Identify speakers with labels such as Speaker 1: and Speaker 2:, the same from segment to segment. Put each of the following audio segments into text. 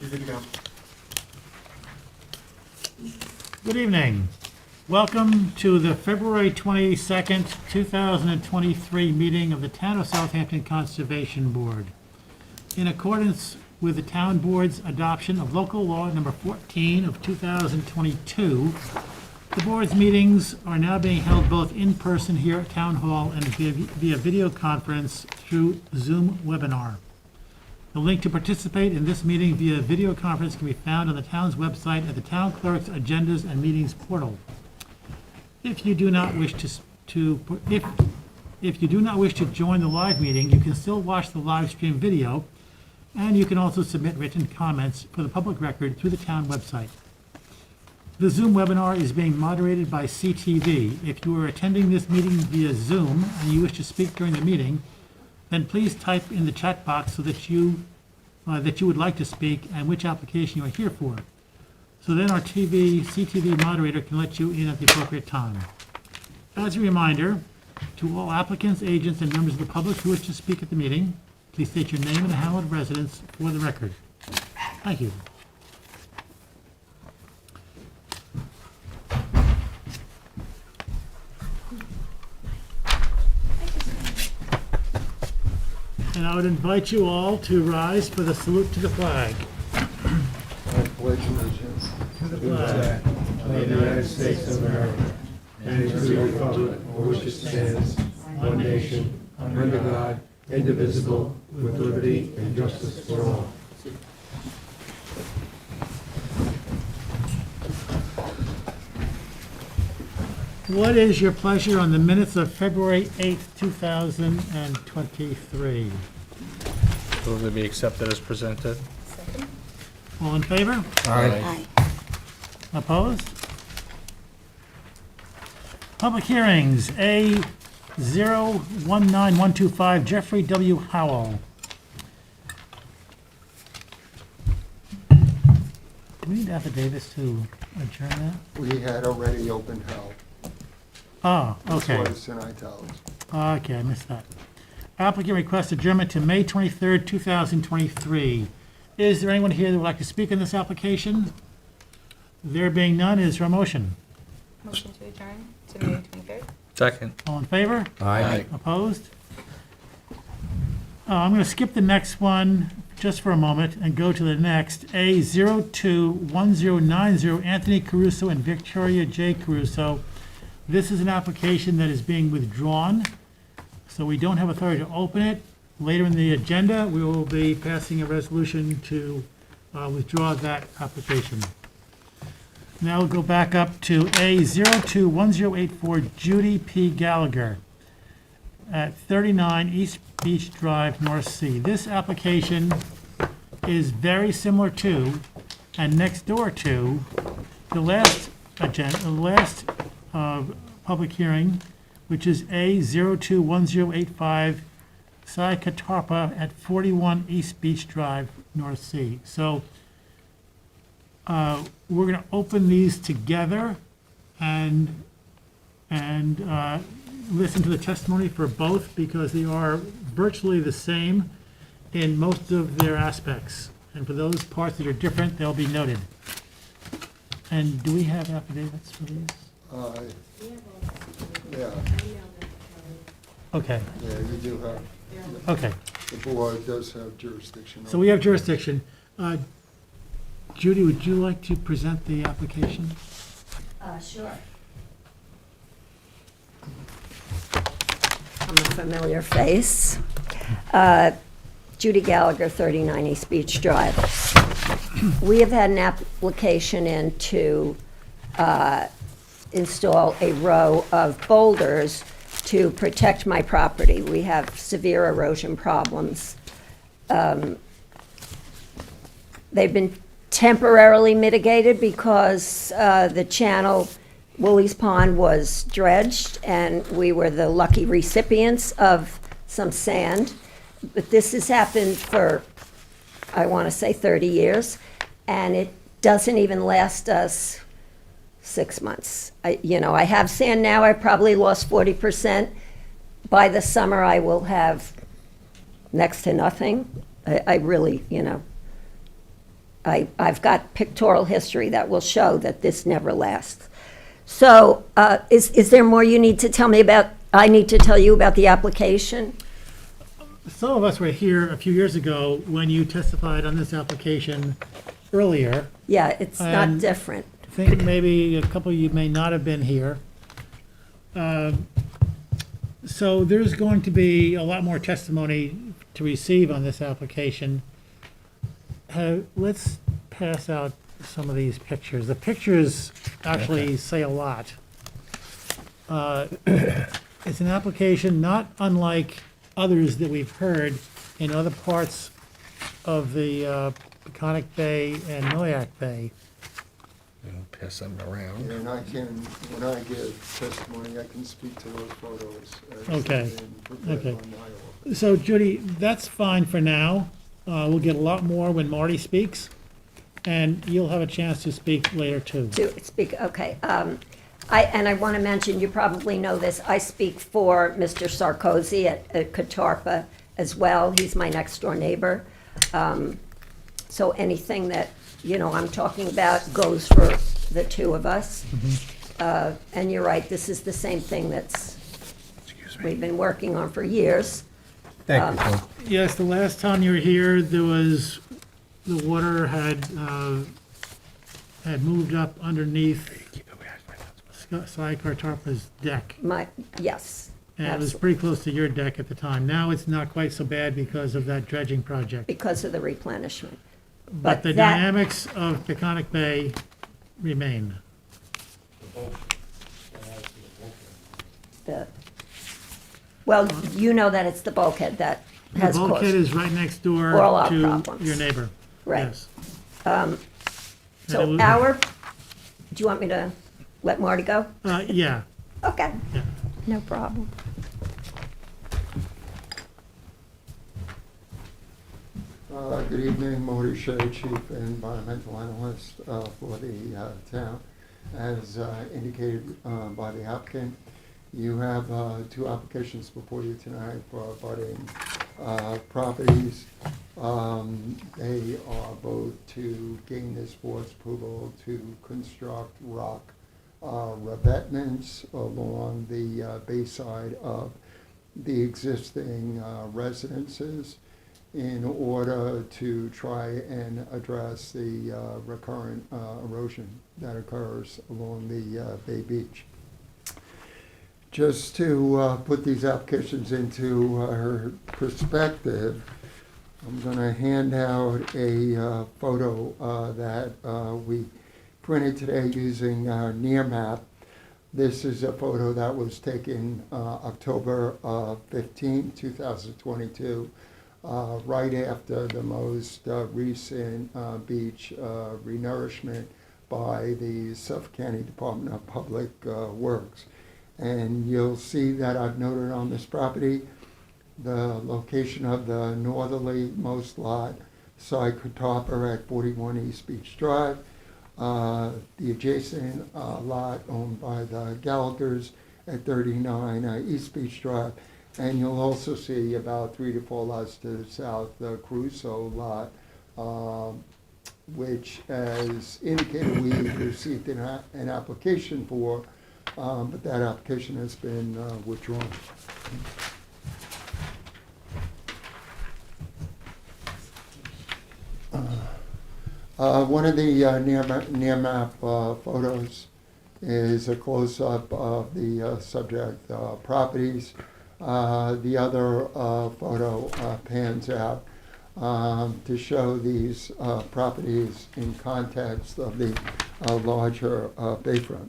Speaker 1: You're good to go.
Speaker 2: Good evening. Welcome to the February 22nd, 2023 meeting of the Town of Southampton Conservation Board. In accordance with the Town Board's adoption of Local Law Number 14 of 2022, the Board's meetings are now being held both in person here at Town Hall and via video conference through Zoom webinar. The link to participate in this meeting via video conference can be found on the town's website at the Town Clerk's Agendas and Meetings portal. If you do not wish to join the live meeting, you can still watch the live stream video, and you can also submit written comments for the public record through the town website. The Zoom webinar is being moderated by CTV. If you are attending this meeting via Zoom and you wish to speak during the meeting, then please type in the chat box so that you would like to speak and which application you are here for. So then our CTV moderator can let you in at the appropriate time. As a reminder, to all applicants, agents, and members of the public who wish to speak at the meeting, please state your name and hamlet of residence for the record. Thank you. And I would invite you all to rise for the salute to the flag.
Speaker 3: I pledge allegiance
Speaker 2: To the flag
Speaker 4: of the United States of America, and to the republic for which it stands, one nation, under God, indivisible, with liberty and justice for all.
Speaker 2: What is your pleasure on the minutes of February 8th, 2023?
Speaker 1: Will they be accepted as presented?
Speaker 2: All in favor?
Speaker 4: Aye.
Speaker 2: Opposed? Public hearings, A019125, Jeffrey W. Howell. Do we need affidavits to adjourn that?
Speaker 3: we had already opened hell.
Speaker 2: Oh, okay.
Speaker 3: That's why it's in italics.
Speaker 2: Okay, I missed that. Applicant requests adjournment to May 23rd, 2023. Is there anyone here that would like to speak on this application? There being none, is there a motion?
Speaker 5: Motion to adjourn to May 23rd.
Speaker 1: Second.
Speaker 2: All in favor?
Speaker 1: Aye.
Speaker 2: Opposed? I'm going to skip the next one just for a moment and go to the next. A021090, Anthony Caruso and Victoria J. Caruso. This is an application that is being withdrawn, so we don't have authority to open it. Later in the agenda, we will be passing a resolution to withdraw that application. Now we'll go back up to A021084, Judy P. Gallagher at 39 East Beach Drive, North Sea. This application is very similar to and next door to the last public hearing, which is A021085, Sai Katarpa at 41 East Beach Drive, North Sea. So we're going to open these together and listen to the testimony for both because they are virtually the same in most of their aspects. And for those parts that are different, they'll be noted. And do we have affidavits for these?
Speaker 3: Yeah,
Speaker 2: Okay,
Speaker 3: yeah, you do have,
Speaker 2: okay.
Speaker 3: the board does have jurisdiction.
Speaker 2: So we have jurisdiction. Judy, would you like to present the application?
Speaker 6: Sure. I'm a familiar face. Judy Gallagher, 39 East Beach Drive. We have had an application in to install a row of boulders to protect my property. We have severe erosion problems. They've been temporarily mitigated because the channel, Wooley's Pond, was dredged, and we were the lucky recipients of some sand. But this has happened for, I want to say, 30 years, and it doesn't even last us 6 months. I have sand now. I probably lost 40%. By the summer, I will have next to nothing. I really, I've got pictorial history that will show that this never lasts. So, is there more you need to tell me about, I need to tell you about the application?
Speaker 2: Some of us were here a few years ago when you testified on this application earlier.
Speaker 6: Yeah, it's not
Speaker 2: And-
Speaker 6: different.
Speaker 2: I think maybe a couple of you may not have been here. So there's going to be a lot more testimony to receive on this application. Let's pass out some of these pictures. The pictures actually say a lot. It's an application not unlike others that we've heard in other parts of the Peconic Bay and Noyak Bay.
Speaker 1: Pass them around.
Speaker 3: And I can, when I give testimony, I can speak to those photos. as
Speaker 2: Okay.
Speaker 3: they've been prepared
Speaker 2: Okay.
Speaker 3: on my office.
Speaker 2: So Judy, that's fine for now. We'll get a lot more when Marty speaks, and you'll have a chance to speak later too.
Speaker 6: To speak, okay. I want to mention, you probably know this, I speak for Mr. Sarkozy at Catarpa as well. He's my next-door neighbor. So anything that, I'm talking about goes for the two of us. And you're right, this is the same thing we've been working on for years.
Speaker 1: Thank you, Tom.
Speaker 2: Yes, the last time you were here, the water had moved up underneath Cy Catarpa's deck.
Speaker 6: Yes.
Speaker 2: And it was
Speaker 6: Absolutely.
Speaker 2: pretty close to your deck at the time. Now it's not quite so bad because of that dredging project.
Speaker 6: Because of the replenishment.
Speaker 2: But the
Speaker 6: that-
Speaker 2: dynamics of Peconic Bay remain.
Speaker 6: Well, you know that it's the bulkhead that
Speaker 2: The
Speaker 6: has
Speaker 2: bulkhead
Speaker 6: caused,
Speaker 2: is right next door
Speaker 6: All our
Speaker 2: to
Speaker 6: problems.
Speaker 2: your neighbor.
Speaker 6: Right.
Speaker 2: Yes.
Speaker 6: so
Speaker 2: And it
Speaker 6: do you want me to let Marty go?
Speaker 2: Yeah,
Speaker 6: Okay.
Speaker 2: yeah.
Speaker 6: No problem.
Speaker 3: Good evening, Marty Shea, Chief Environmental Analyst for the town. As indicated by the applicant, you have two applications before you tonight for abutting properties. They are both to gain this board's approval to construct rock revetments along the bayside of the existing residences in order to try and address the recurrent erosion that occurs along the Bay Beach. Just to put these applications into perspective, I'm going to hand out a photo that we printed today using Near Map. This is a photo that was taken October 15, 2022. Right after the most recent beach renourishment by the Suffolk County Department of Public Works. And you'll see that I've noted on this property the location of the northerly-most lot, Cy Catarpa at 41 East Beach Drive, the adjacent lot owned by the Gallaghers at 39 East Beach Drive. And you'll also see about 3 to 4 lots to the south, the Crusoe lot, which, as indicated, we received an application for, but that application has been withdrawn. One of the near map photos is a close-up of the subject properties. The other photo pans out to show these properties in context of the larger bayfront.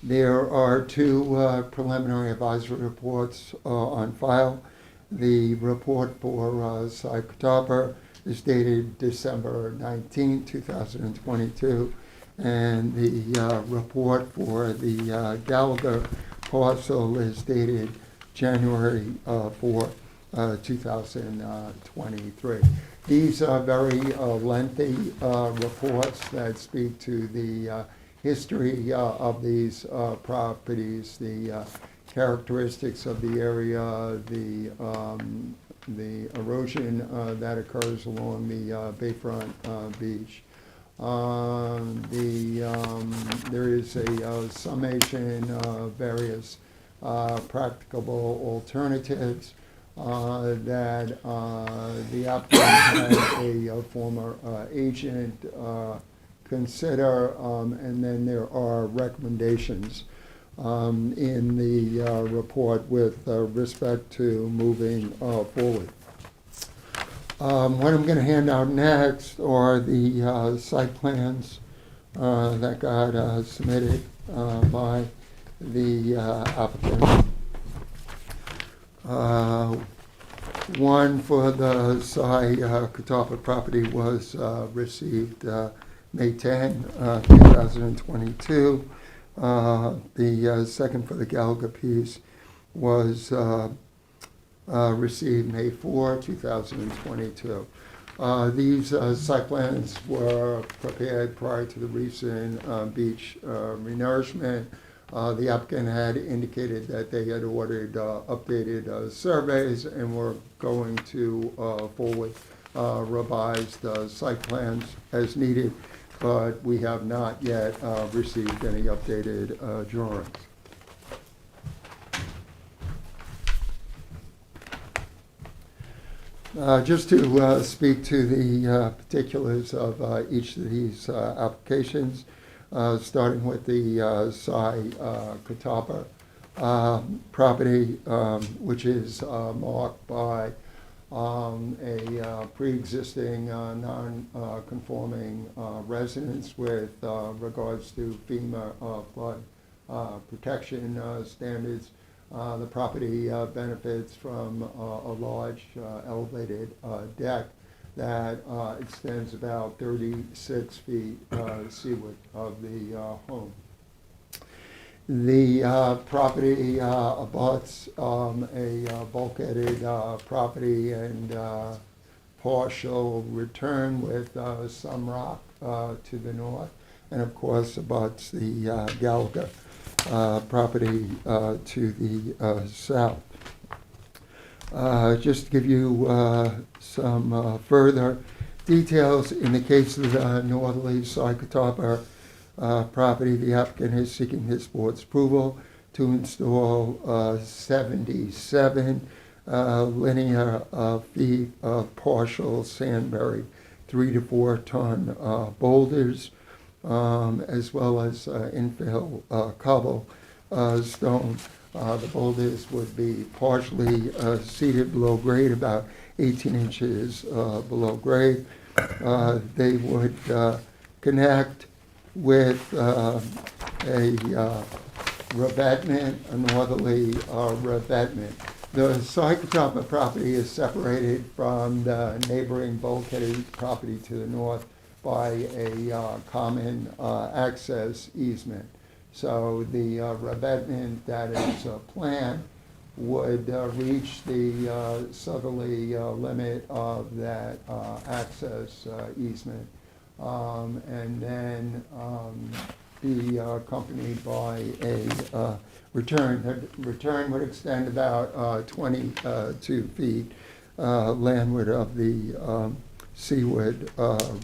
Speaker 3: There are two preliminary advisory reports on file. The report for Cy Catarpa is dated December 19, 2022, and the report for the Gallagher parcel is dated January 4, 2023. These are very lengthy reports that speak to the history of these properties, the characteristics of the area, the the erosion that occurs along the Bayfront beach. There is a summation of various practicable alternatives that the applicant had a former agent consider, and then there are recommendations in the report with respect to moving forward. What I'm going to hand out next are the site plans that got submitted by the applicant. One for the Sai Catawba property was received May 10, 2022. The second for the Gallagher piece was received May 4, 2022. These site plans were prepared prior to the recent beach renourishment. The applicant had indicated that they had ordered updated surveys and were going to forward revised site plans as needed, but we have not yet received any updated drawings. Just to speak to the particulars of each of these applications, starting with the Sai Catawba property, which is marked by a pre-existing non-conforming residence with regards to FEMA flood protection standards. The property benefits from a large elevated deck that extends about 36 feet seaward of the home. The property abuts a bulkheaded property and partial return with some rock to the north, and of course abuts the Gallagher property to the south. Just to give you some further details, in the case of the northerly Sai Catawba property, the applicant is seeking this board's approval to install 77 linear feet of partial sand-buried 3 to 4 ton boulders, as well as infill cobble stone. The boulders would be partially seated below grade, about 18 inches below grade. They would connect with a revetment, a northerly revetment. The Sai Catawba property is separated from the neighboring bulkheaded property to the north by a common access easement. So the revetment that is planned would reach the southerly limit of that access easement, and then be accompanied by a return. The return would extend about 22 feet landward of the seaward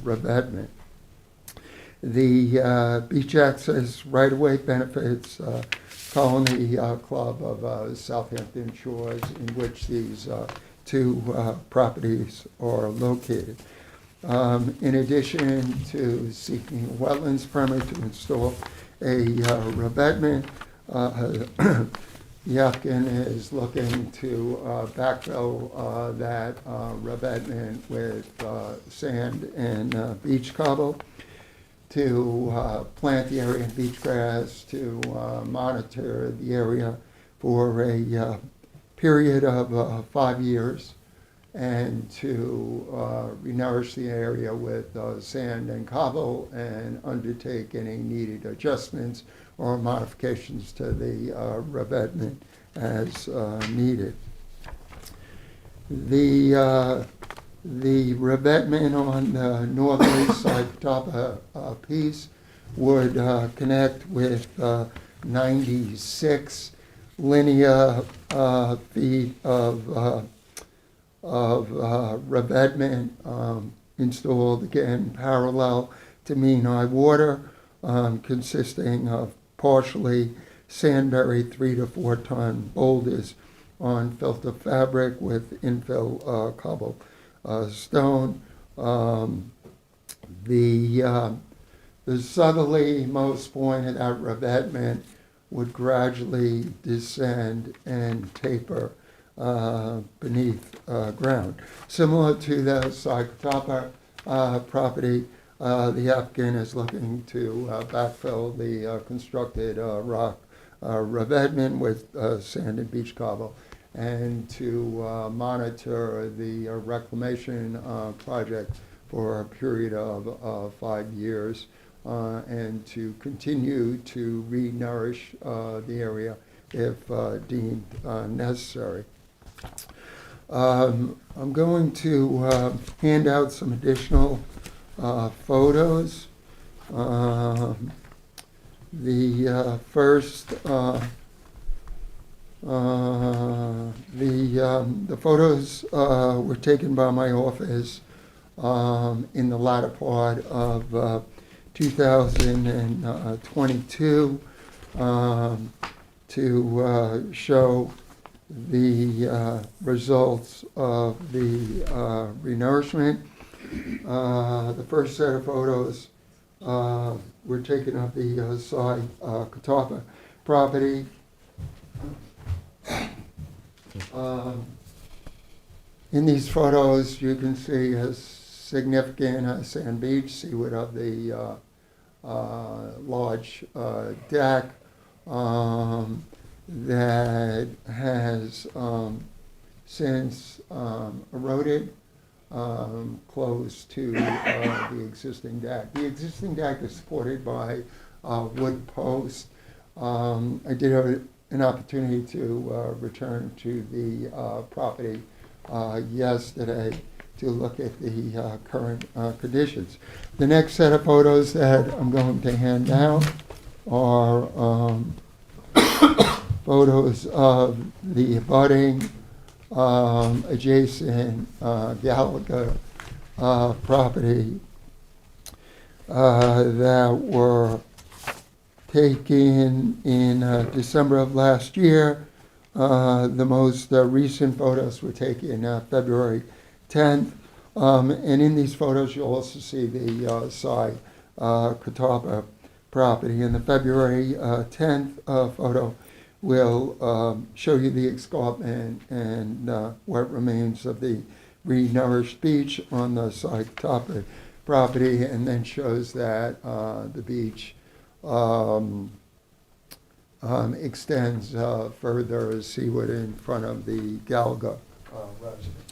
Speaker 3: revetment. The beach access right-of-way benefits Colony Club of Southampton Shores, in which these two properties are located. In addition to seeking a wetlands permit to install a revetment, the applicant is looking to backfill that revetment with sand and beach cobble, to plant the area in beach grass, to monitor the area for a period of 5 years, and to renourish the area with sand and cobble and undertake any needed adjustments or modifications to the revetment as needed. The revetment on the northerly Sai Catawba piece would connect with 96 linear feet of of revetment installed again parallel to mean high water, consisting of partially sand-buried 3 to 4 ton boulders on filter fabric with infill cobble stone. The southerly most point of that revetment would gradually descend and taper beneath ground. Similar to the Southampton property, the applicant is looking to backfill the constructed rock revetment with sand and beach cobble, and to monitor the reclamation project for a period of 5 years, and to continue to re-nourish the area if deemed necessary. I'm going to hand out some additional photos. The first, the photos were taken by my office in the latter part of 2022 to show the results of the renourishment. The first set of photos were taken of the Southampton property. In these photos, you can see a significant sand beach, seaward of the large deck that has since eroded close to the existing deck. The existing deck is supported by wood posts. I did have an opportunity to return to the property yesterday to look at the current conditions. The next set of photos that I'm going to hand out are photos of the abutting adjacent Gallagher property that were taken in December of last year. The most recent photos were taken February 10th. And in these photos, you'll also see the Southampton property. In the February 10th photo, will show you the escarpment and what remains of the renourished beach on the Southampton property, and then shows that the beach extends further seaward in front of the Gallagher residence.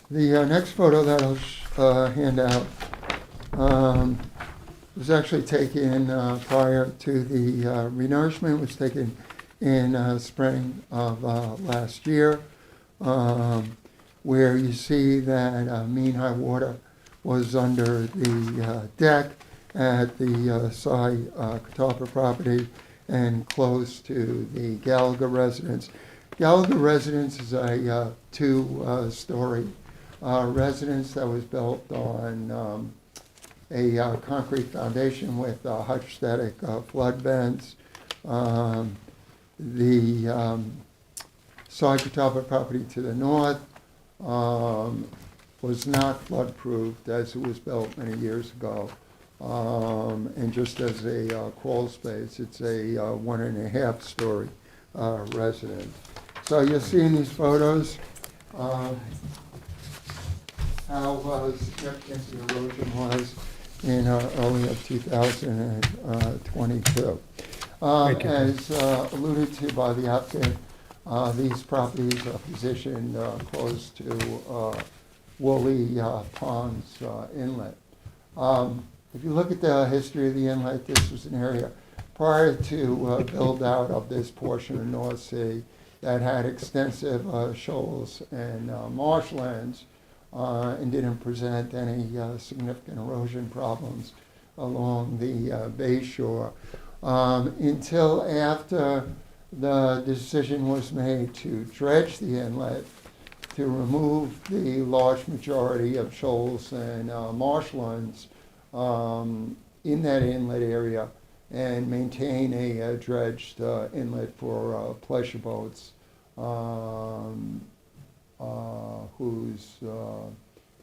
Speaker 3: The next photo that I'll hand out was actually taken prior to the renourishment. It was taken in spring of last year, where you see that mean high water was under the deck at the Southampton property and close to the Gallagher residence. Gallagher residence is a two-story residence that was built on a concrete foundation with hydrostatic flood vents. The Southampton property to the north was not flood-proofed as it was built many years ago. And just as a crawl space, it's a 1.5-story residence. So you'll see in these photos how significant the erosion was in early of 2022. As alluded to by the applicant, these properties are positioned close to Woolly Ponds Inlet. If you look at the history of the inlet, this was an area prior to build out of this portion of North Sea that had extensive shoals and marshlands and didn't present any significant erosion problems along the bay shore until after the decision was made to dredge the inlet to remove the large majority of shoals and marshlands in that inlet area and maintain a dredged inlet for pleasure boats whose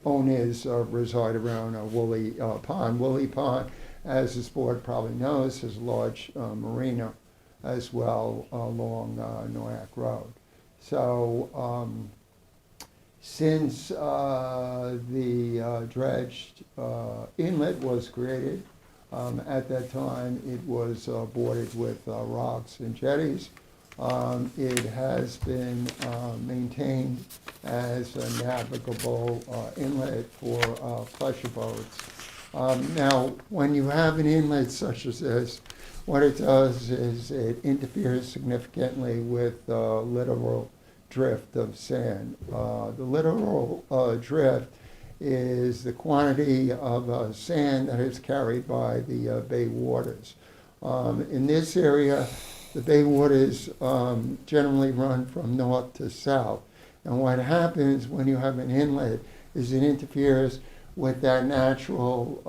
Speaker 3: owners reside around Woolly Pond. Woolly Pond, as this board probably knows, is a large marina as well along Noack Road. So since the dredged inlet was created, at that time it was bordered with rocks and jetties. It has been maintained as a navigable inlet for pleasure boats. Now, when you have an inlet such as this, what it does is it interferes significantly with littoral drift of sand. The littoral drift is the quantity of sand that is carried by the bay waters. In this area, the bay waters generally run from north to south. And what happens when you have an inlet is it interferes with that natural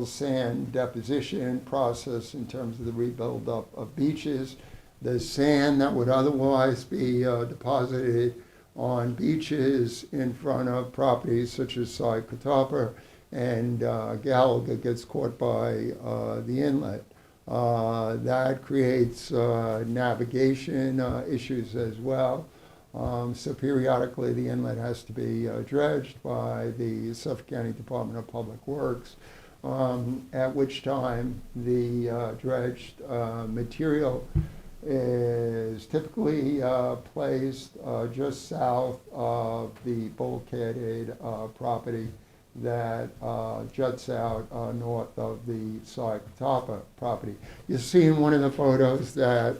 Speaker 3: sand deposition process in terms of the rebuild up of beaches. The sand that would otherwise be deposited on beaches in front of properties such as Southampton and Gallagher gets caught by the inlet. That creates navigation issues as well. So periodically the inlet has to be dredged by the Suffolk County Department of Public Works, at which time the dredged material is typically placed just south of the bulkheaded property that juts out north of the Southampton property. You see in one of the photos that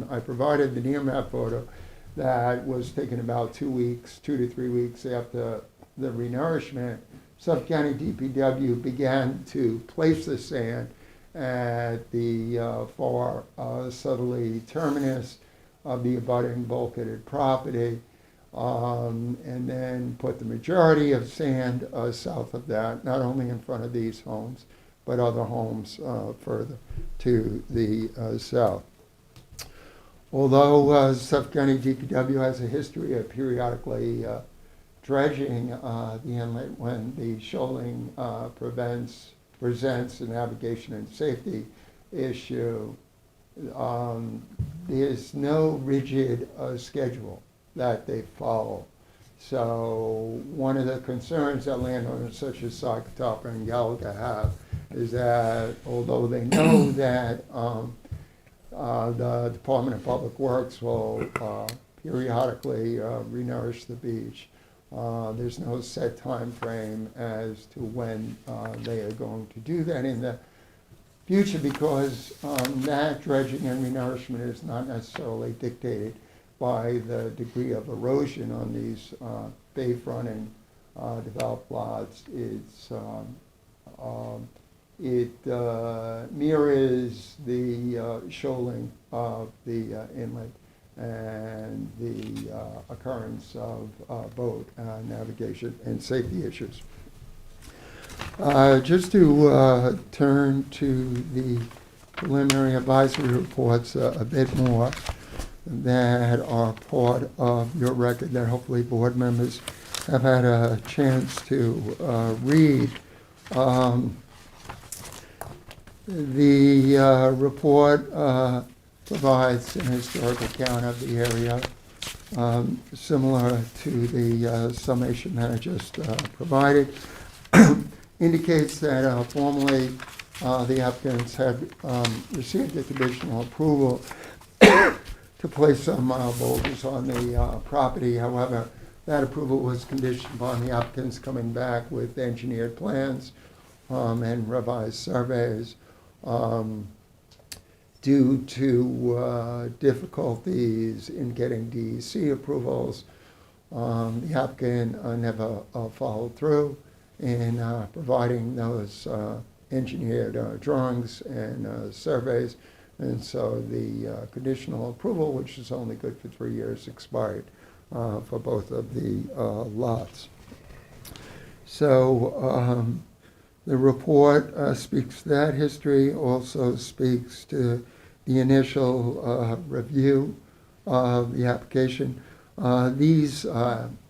Speaker 3: I provided, the near map photo, that was taken about 2 to 3 weeks after the renourishment. Suffolk County DPW began to place the sand at the far southerly terminus of the abutting bulkheaded property, and then put the majority of sand south of that, not only in front of these homes, but other homes further to the south. Although Suffolk County DPW has a history of periodically dredging the inlet when the shoaling presents a navigation and safety issue, there's no rigid schedule that they follow. So one of the concerns that landowners such as Southampton and Gallagher have is that although they know that the Department of Public Works will periodically renourish the beach, there's no set time frame as to when they are going to do that in the future, because that dredging and renourishment is not necessarily dictated by the degree of erosion on these bayfront and developed lots. It mirrors the shoaling of the inlet and the occurrence of boat navigation and safety issues. Just to turn to the preliminary advisory reports a bit more that are part of your record that hopefully board members have had a chance to read. The report provides an historic account of the area, similar to the summation that I just provided. Indicates that formally the applicants had received a conditional approval to place some boulders on the property. However, that approval was conditioned upon the applicants coming back with engineered plans and revised surveys. Due to difficulties in getting DEC approvals, the applicant never followed through, in providing those engineered drawings and surveys. And so the conditional approval, which is only good for 3 years, expired for both of the lots. So the report speaks to that history, also speaks to the initial review of the application. These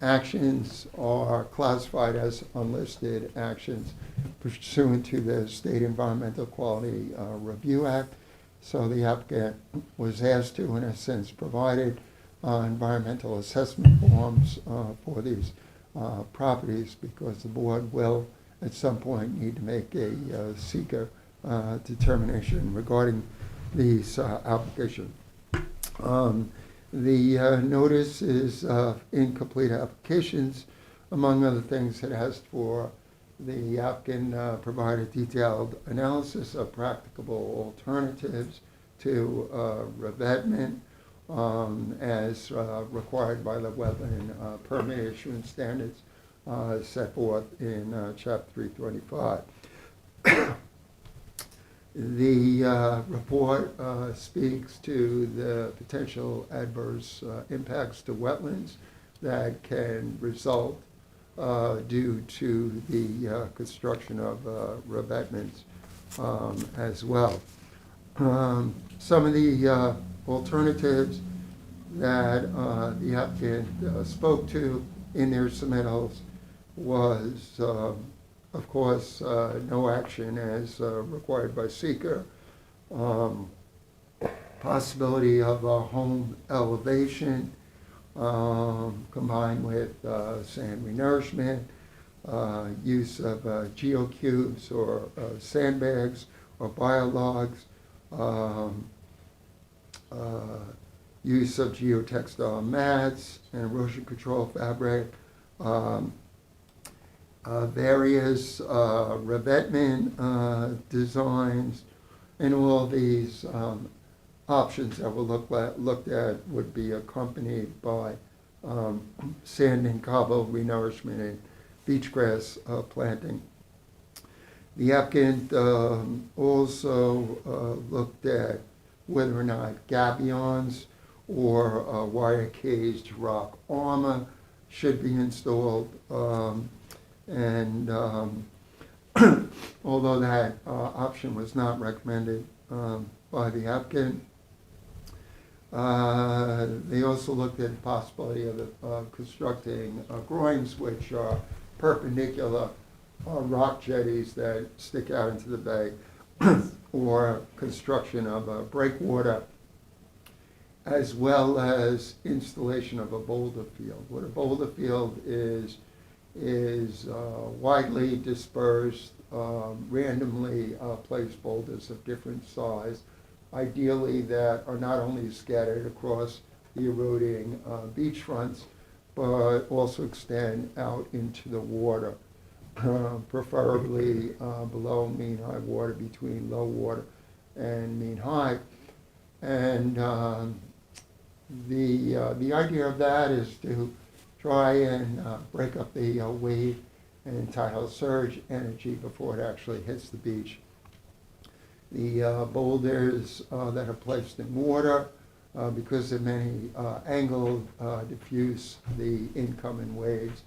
Speaker 3: actions are classified as unlisted actions pursuant to the State Environmental Quality Review Act. So the applicant was asked to, in a sense, provided environmental assessment forms for these properties, because the board will at some point need to make a seeker determination regarding these applications. The notice is incomplete applications. Among other things, it asked for the applicant provide a detailed analysis of practicable alternatives to revetment as required by the wetland permit issuance standards set forth in Chapter 325. The report speaks to the potential adverse impacts to wetlands that can result due to the construction of revetments as well. Some of the alternatives that the applicant spoke to in their submittals was, of course, no action as required by seeker, possibility of a home elevation combined with sand renourishment, use of geocubes or sandbags or biologs, use of geotextile mats and erosion control fabric, various revetment designs, and all these options that were looked at would be accompanied by sand and cobble renourishment and beach grass planting. The applicant also looked at whether or not gabions or wire caged rock armor should be installed. Although that option was not recommended by the applicant, they also looked at the possibility of constructing groins, which are perpendicular rock jetties that stick out into the bay, or construction of a breakwater, as well as installation of a boulder field. What a boulder field is widely dispersed, randomly placed boulders of different size, ideally that are not only scattered across the eroding beach fronts, but also extend out into the water, preferably below mean high water, between low water and mean high. And the idea of that is to try and break up the wave and tidal surge energy before it actually hits the beach. The boulders that are placed in water, because of many angled, diffuse the incoming waves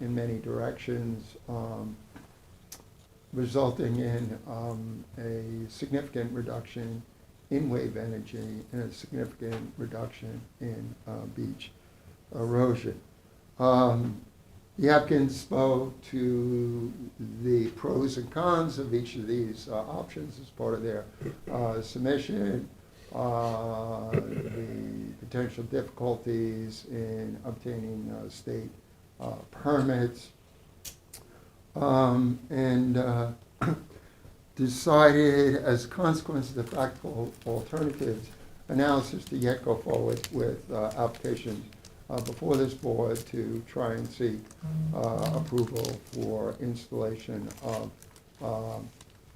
Speaker 3: in many directions, resulting in a significant reduction in wave energy and a significant reduction in beach erosion. The applicant spoke to the pros and cons of each of these options as part of their submission, the potential difficulties in obtaining state permits, and decided as a consequence of the practical alternatives analysis to yet go forward with applications before this board to try and seek approval for installation of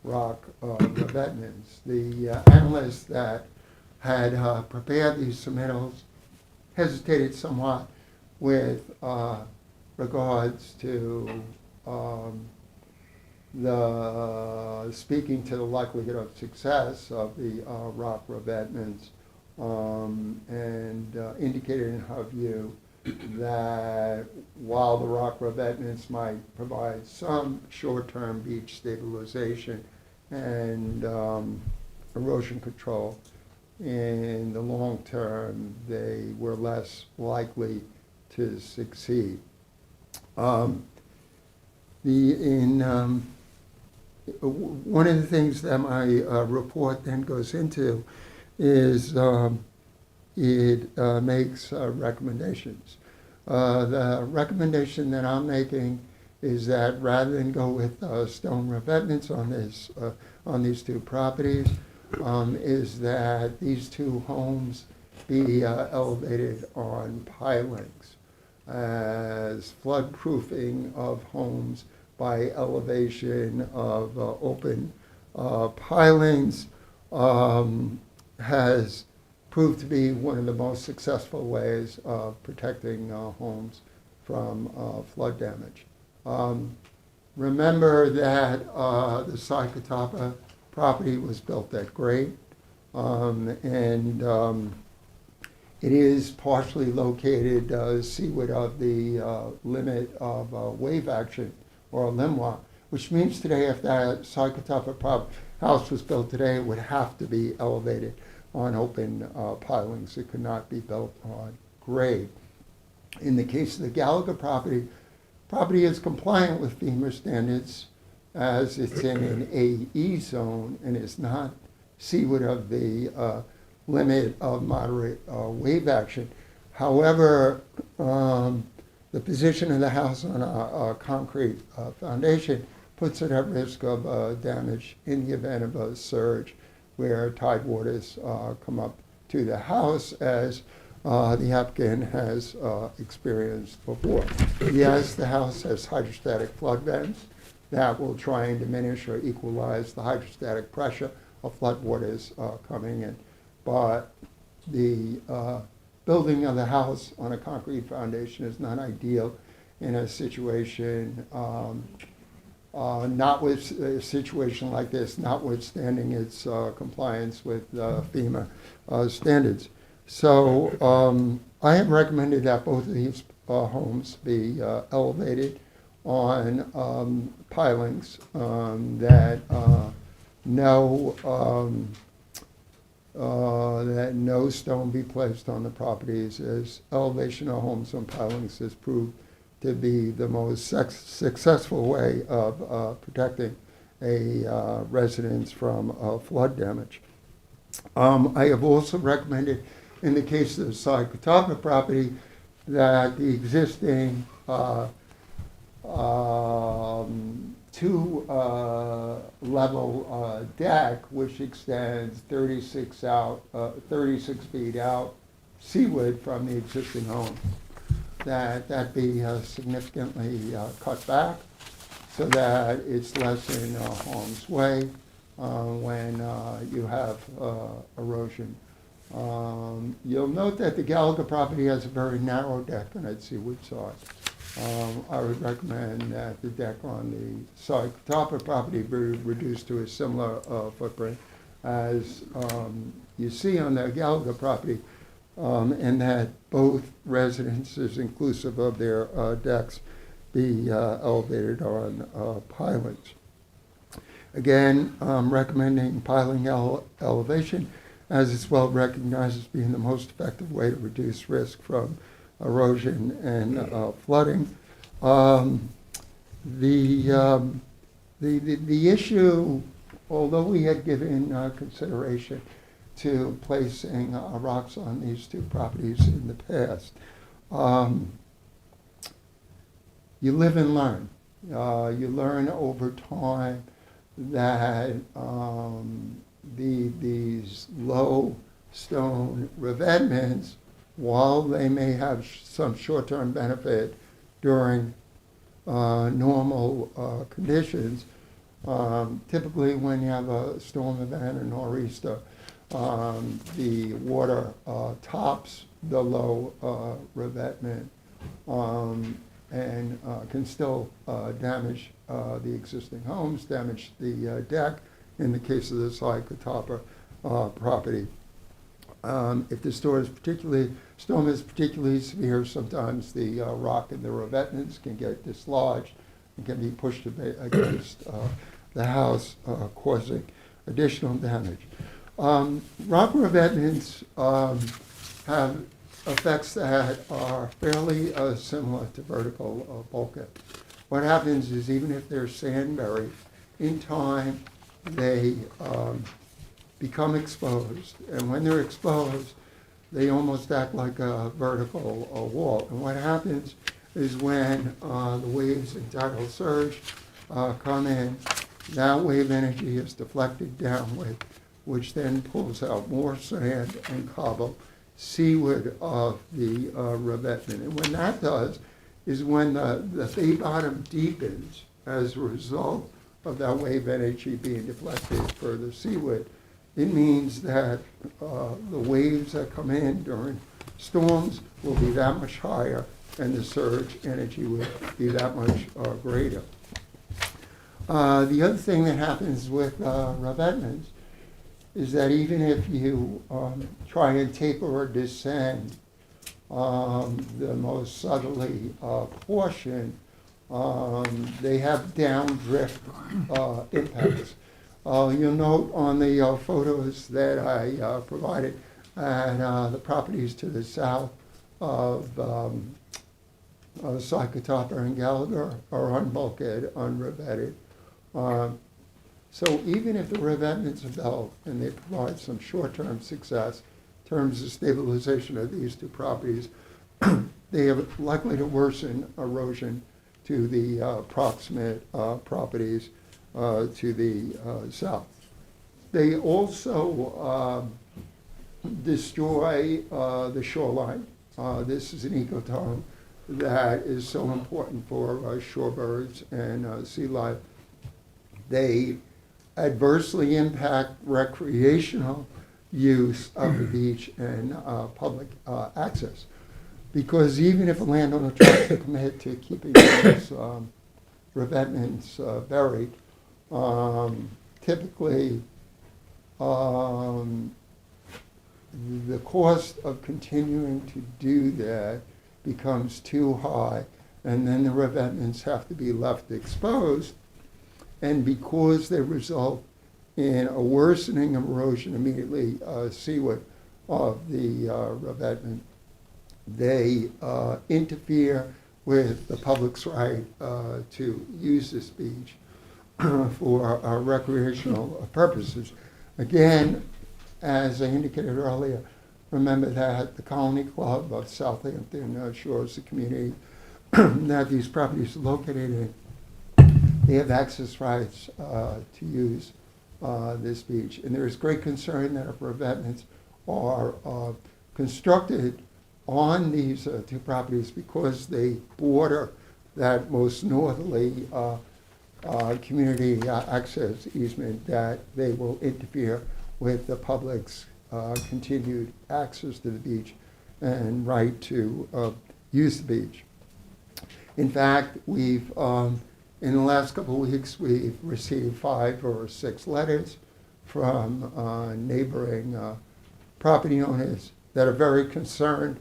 Speaker 3: rock revetments. The analysts that had prepared these submittals hesitated somewhat with regards to speaking to the likelihood of success of the rock revetments, and indicated in her view that while the rock revetments might provide some short-term beach stabilization and erosion control, in the long term they were less likely to succeed. One of the things that my report then goes into is it makes recommendations. The recommendation that I'm making is that rather than go with stone revetments on these two properties, is that these two homes be elevated on pilings as flood-proofing of homes by elevation of open pilings has proved to be one of the most successful ways of protecting homes from flood damage. Remember that the Psychotapa property was built at grade, and it is partially located seaward of the limit of wave action, or LIMWA, which means today if that Psychotapa house was built today, it would have to be elevated on open pilings. It could not be built on grade. In the case of the Gallagher property is compliant with FEMA standards as it's in an AE zone and is not seaward of the limit of moderate wave action. However, the position of the house on a concrete foundation puts it at risk of damage in the event of a surge where tide waters come up to the house, as the applicant has experienced before. Yes, the house has hydrostatic flood vents that will try and diminish or equalize the hydrostatic pressure of flood waters coming in, but the building of the house on a concrete foundation is not ideal in a situation not with a situation like this, notwithstanding its compliance with FEMA standards. So I have recommended that both of these homes be elevated on pilings, that no stone be placed on the properties, as elevation of homes on pilings has proved to be the most successful way of protecting a residence from flood damage. I have also recommended, in the case of the Psychotapa property, that the existing two-level deck, which extends 36 feet out seaward from the existing home, that be significantly cut back so that it's less in harm's way when you have erosion. You'll note that the Gallagher property has a very narrow deck on its seaward side. I would recommend that the deck on the Psychotapa property be reduced to a similar footprint as you see on the Gallagher property, and that both residences, inclusive of their decks, be elevated on pilings. Again, recommending piling elevation, as it's well recognized as being the most effective way to reduce risk from erosion and flooding. The issue, although we had given consideration to placing rocks on these two properties in the past, you live and learn. You learn over time that these low stone revetments, while they may have some short-term benefit during normal conditions, typically when you have a storm event or nor'easter, the water tops the low revetment, and can still damage the existing homes, damage the deck in the case of the Southampton property. If the storm is particularly severe, sometimes the rock and the revetments can get dislodged and can be pushed against the house, causing additional damage. Rock revetments have effects that are fairly similar to vertical bulkhead. What happens is even if they're sand buried, in time they become exposed, and when they're exposed, they almost act like a vertical wall. And what happens is when the waves in tidal surge come in, that wave energy is deflected downward, which then pulls out more sand and cobble seaward of the revetment. And when that does, is when the bay bottom deepens as a result of that wave energy being deflected further seaward. It means that the waves that come in during storms will be that much higher, and the surge energy will be that much greater. The other thing that happens with revetments is that even if you try and taper or descend the most southerly portion, they have downdrift impacts. You'll note on the photos that I provided at the properties to the south of Southampton and Gallagher are unbulkhead, unrevetted. So even if the revetments are built and they provide some short-term success in terms of stabilization of these two properties, they are likely to worsen erosion to the proximate properties to the south. They also destroy the shoreline. This is an ecotone that is so important for shorebirds and sea life. They adversely impact recreational use of the beach and public access. Because even if a landowner tries to commit to keeping those revetments buried, typically the cost of continuing to do that becomes too high, and then the revetments have to be left exposed, and because they result in a worsening of erosion immediately seaward of the revetment, they interfere with the public's right to use this beach for recreational purposes. Again, as I indicated earlier, remember that the Colony Club of Southampton Shores, the community that these properties are located in, they have access rights to use this beach. And there is great concern that if revetments are constructed on these two properties, because they border that most northerly community access easement, that they will interfere with the public's continued access to the beach and right to use the beach. In fact, we've, in the last couple of weeks, we've received 5 or 6 letters from neighboring property owners that are very concerned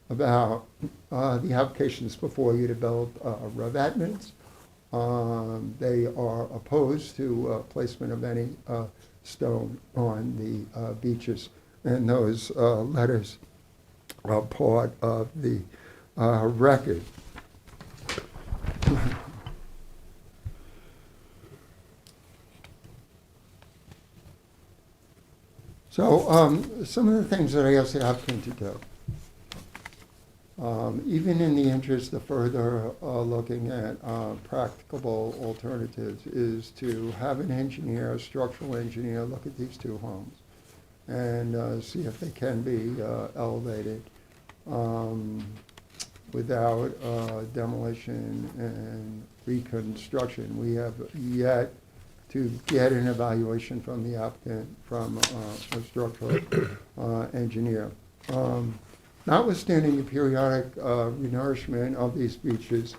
Speaker 3: about the applications before you to build revetments. They are opposed to placement of any stone on the beaches, and those letters are part of the record. So some of the things that I asked the applicant to do, even in the interest of further looking at practicable alternatives, is to have an engineer, a structural engineer, look at these two homes and see if they can be elevated without demolition and reconstruction. We have yet to get an evaluation from the applicant, from a structural engineer. Notwithstanding the periodic renourishment of these beaches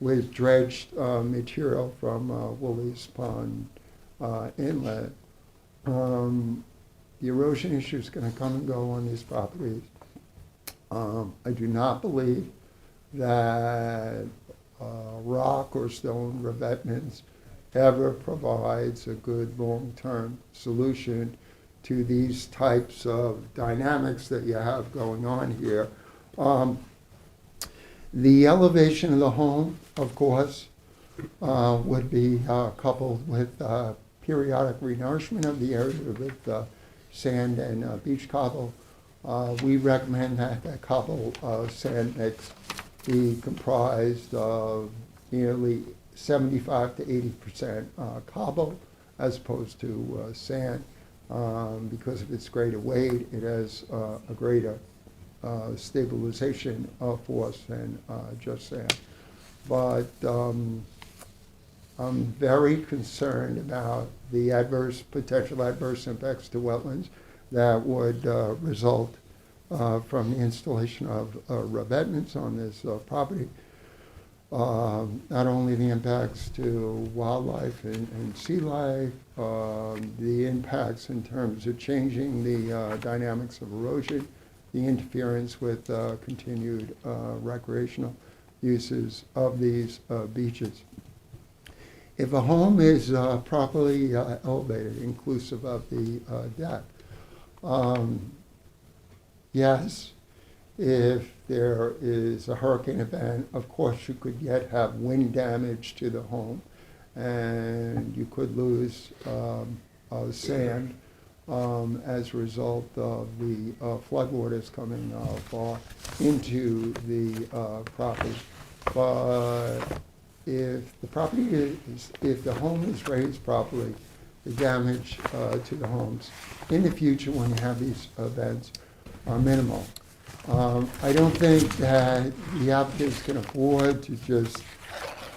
Speaker 3: with dredged material from Wooley's Pond Inlet, the erosion issue is going to come and go on these properties. I do not believe that rock or stone revetments ever provides a good long-term solution to these types of dynamics that you have going on here. The elevation of the home, of course, would be coupled with periodic renourishment of the area with sand and beach cobble. We recommend that that cobble sand mix be comprised of nearly 75 to 80% cobble as opposed to sand. Because of its greater weight, it has a greater stabilization force than just sand. But I'm very concerned about the potential adverse impacts to wetlands that would result from the installation of revetments on this property. Not only the impacts to wildlife and sea life, the impacts in terms of changing the dynamics of erosion, the interference with continued recreational uses of these beaches. If a home is properly elevated, inclusive of the deck, yes, if there is a hurricane event, of course you could yet have wind damage to the home, and you could lose sand as a result of the floodwaters coming far into the property. But if the home is raised properly, the damage to the homes in the future when you have these events are minimal. I don't think that the applicants can afford to just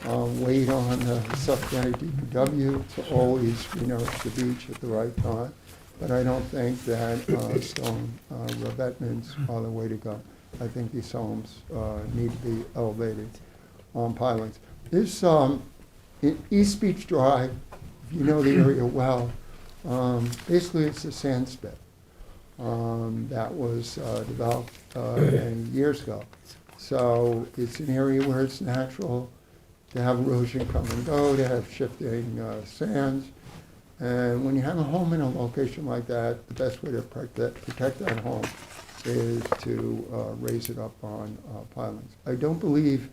Speaker 3: wait on the Southampton DPW to always renourish the beach at the right time. But I don't think that stone revetments are the way to go. I think these homes need to be elevated on pilings. This in East Beach Drive, if you know the area well, basically it's a sand spit that was developed years ago. So it's an area where it's natural to have erosion come and go, to have shifting sands. And when you have a home in a location like that, the best way to protect that home is to raise it up on pilings. I don't believe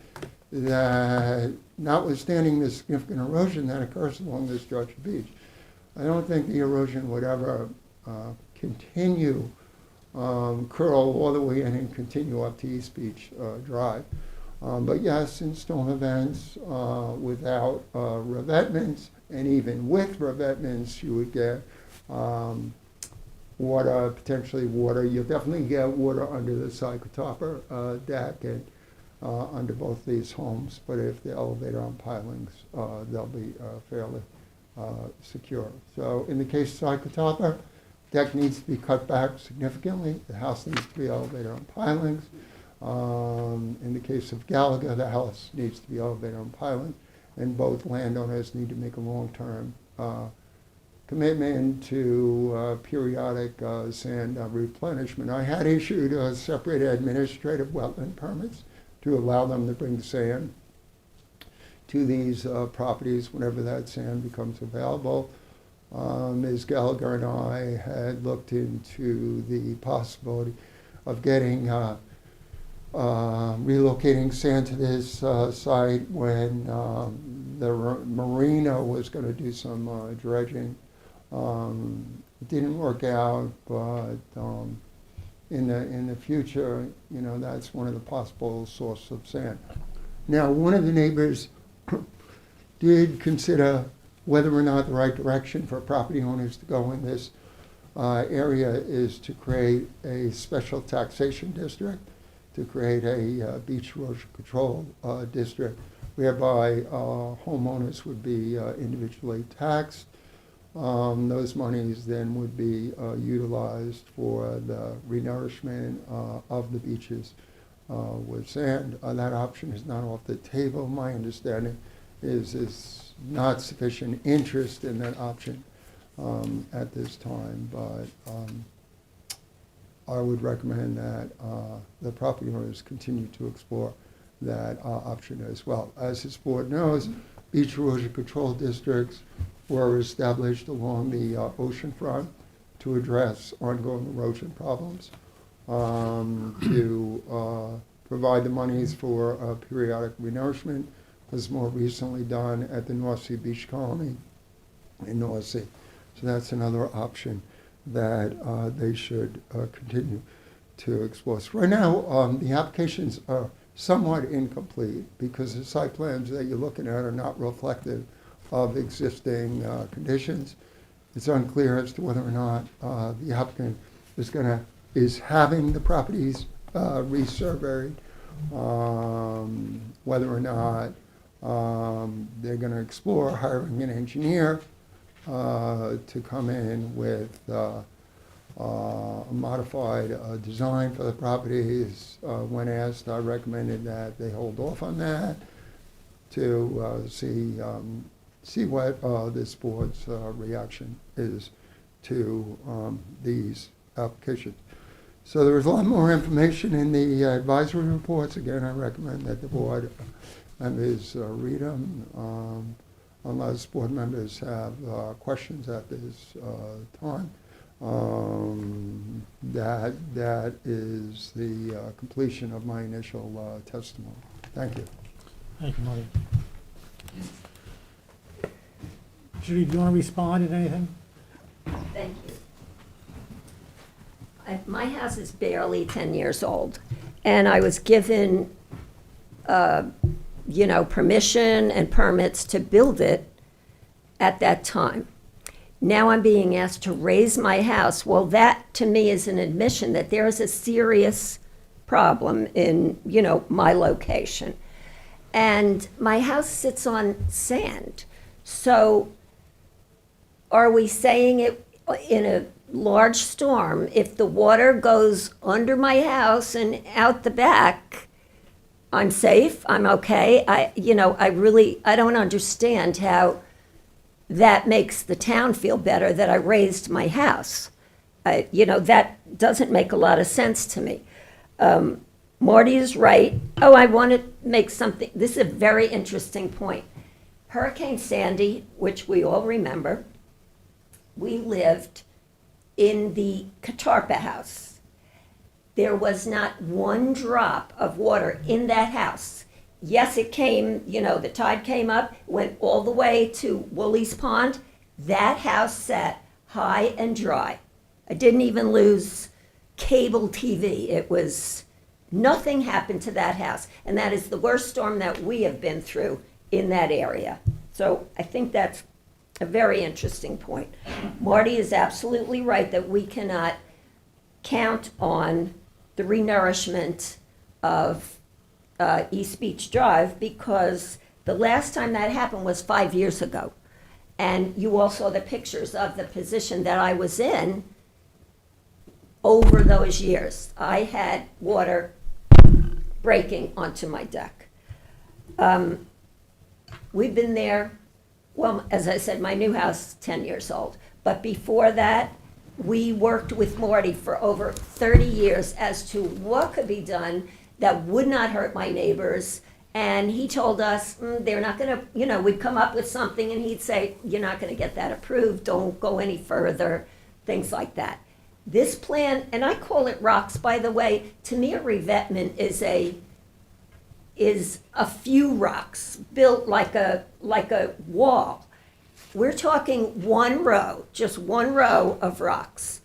Speaker 3: that, notwithstanding the significant erosion that occurs along this Georgia beach, I don't think the erosion would ever continue, curl all the way in and continue up to East Beach Drive. But yes, in storm events, without revetments, and even with revetments, you would get water, potentially water. You'll definitely get water under the psychotopper deck and under both these homes. But if the elevator on pilings, they'll be fairly secure. So in the case of psychotopper, deck needs to be cut back significantly. The house needs to be elevated on pilings. In the case of Gallagher, the house needs to be elevated on pilings, and both landowners need to make a long-term commitment to periodic sand replenishment. I had issued separate administrative wetland permits to allow them to bring sand to these properties whenever that sand becomes available. Ms. Gallagher and I had looked into the possibility of getting relocating sand to this site when the marina was going to do some dredging. It didn't work out, but in the future, that's one of the possible sources of sand. Now, one of the neighbors did consider whether or not the right direction for property owners to go in this area is to create a special taxation district, to create a beach erosion control district, whereby homeowners would be individually taxed Those monies then would be utilized for the renourishment of the beaches with sand. That option is not off the table. My understanding is not sufficient interest in that option at this time, but I would recommend that the property owners continue to explore that option as well. As this board knows, beach erosion control districts were established along the ocean front to address ongoing erosion problems, to provide the monies for periodic renourishment was more recently done at the North Sea Beach Colony in North Sea. So that's another option that they should continue to explore. So right now, the applications are somewhat incomplete because the site plans that you're looking at are not reflective of existing conditions. It's unclear as to whether or not the applicant is having the properties resurveyed, whether or not they're going to explore hiring an engineer to come in with a modified design for the properties. When asked, I recommended that they hold off on that to see what this board's reaction is to these applications. So there is a lot more information in the advisory reports. Again, I recommend that the board members read them, unless board members have questions at this time. That is the completion of my initial testimony. Thank you.
Speaker 2: Thank you, Marty. Judy, do you want to respond to anything?
Speaker 6: Thank you. My house is barely 10 years old, and I was given, permission and permits to build it at that time. Now I'm being asked to raise my house. Well, that to me is an admission that there is a serious problem in, my location. And my house sits on sand. So are we saying it in a large storm, if the water goes under my house and out the back, I'm safe, I'm okay? I don't understand how that makes the town feel better that I raised my house. That doesn't make a lot of sense to me. Marty is right. Oh, I want to make something, this is a very interesting point. Hurricane Sandy, which we all remember, we lived in the Catarpa house. There was not one drop of water in that house. Yes, it came, the tide came up, went all the way to Woolies Pond. That house sat high and dry. I didn't even lose cable TV. Nothing happened to that house. And that is the worst storm that we have been through in that area. So I think that's a very interesting point. Marty is absolutely right that we cannot count on the renourishment of East Beach Drive because the last time that happened was 5 years ago. And you all saw the pictures of the position that I was in over those years. I had water breaking onto my deck. We've been there. Well, as I said, my new house is 10 years old. But before that, we worked with Marty for over 30 years as to what could be done that would not hurt my neighbors. And he told us, they're not going to, we'd come up with something and he'd say, you're not going to get that approved, don't go any further, things like that. This plan, and I call it rocks, by the way, to me a revetment is a few rocks built like a wall. We're talking one row, just one row of rocks.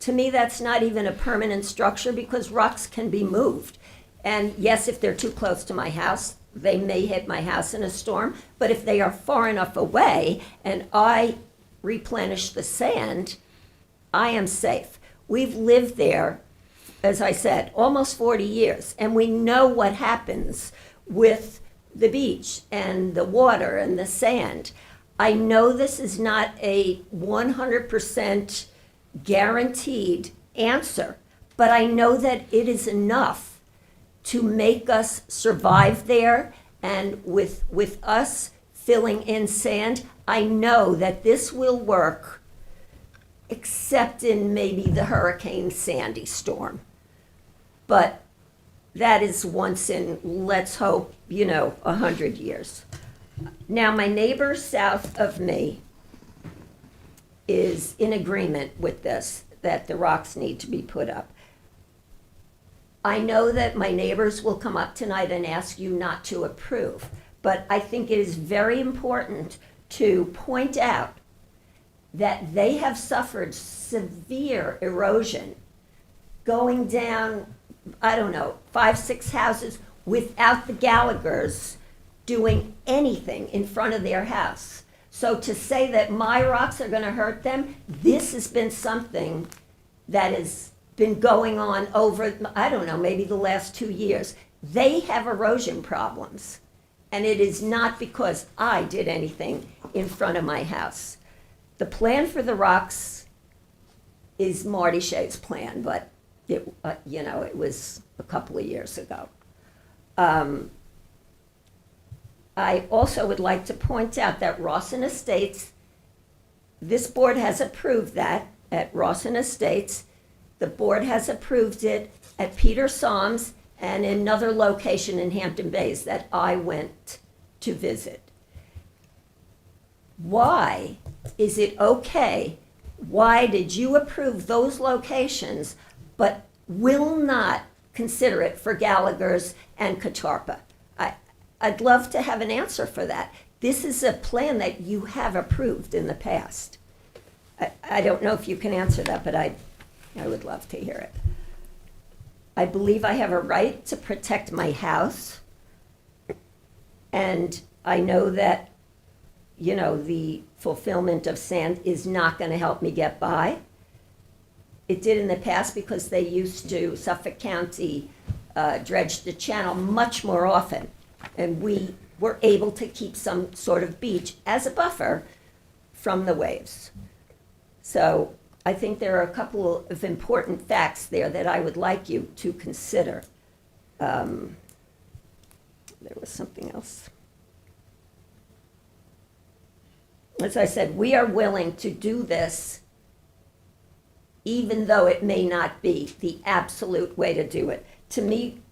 Speaker 6: To me, that's not even a permanent structure because rocks can be moved. And yes, if they're too close to my house, they may hit my house in a storm. But if they are far enough away and I replenish the sand, I am safe. We've lived there, as I said, almost 40 years, and we know what happens with the beach and the water and the sand. I know this is not a 100% guaranteed answer, but I know that it is enough to make us survive there. And with us filling in sand, I know that this will work, except in maybe the Hurricane Sandy storm. But that is once in, let's hope, 100 years. Now, my neighbor south of me is in agreement with this, that the rocks need to be put up. I know that my neighbors will come up tonight and ask you not to approve, but I think it is very important to point out that they have suffered severe erosion going down, I don't know, 5, 6 houses without the Gallaghers doing anything in front of their house. So to say that my rocks are going to hurt them, this has been something that has been going on over, I don't know, maybe the last 2 years. They have erosion problems, and it is not because I did anything in front of my house. The plan for the rocks is Marty Shea's plan, but it was a couple of years ago. I also would like to point out that Rawson Estates, this board has approved that at Rawson Estates. The board has approved it at Peter Psalms and another location in Hampton Bays that I went to visit. Why is it okay? Why did you approve those locations but will not consider it for Gallagher's and Catarpa? I'd love to have an answer for that. This is a plan that you have approved in the past. I don't know if you can answer that, but I would love to hear it. I believe I have a right to protect my house. And I know that, the fulfillment of sand is not going to help me get by. It did in the past because they used to, Suffolk County, dredge the channel much more often. And we were able to keep some sort of beach as a buffer from the waves. So I think there are a couple of important facts there that I would like you to consider. There was something else. As I said, we are willing to do this even though it may not be the absolute way to do it. To me,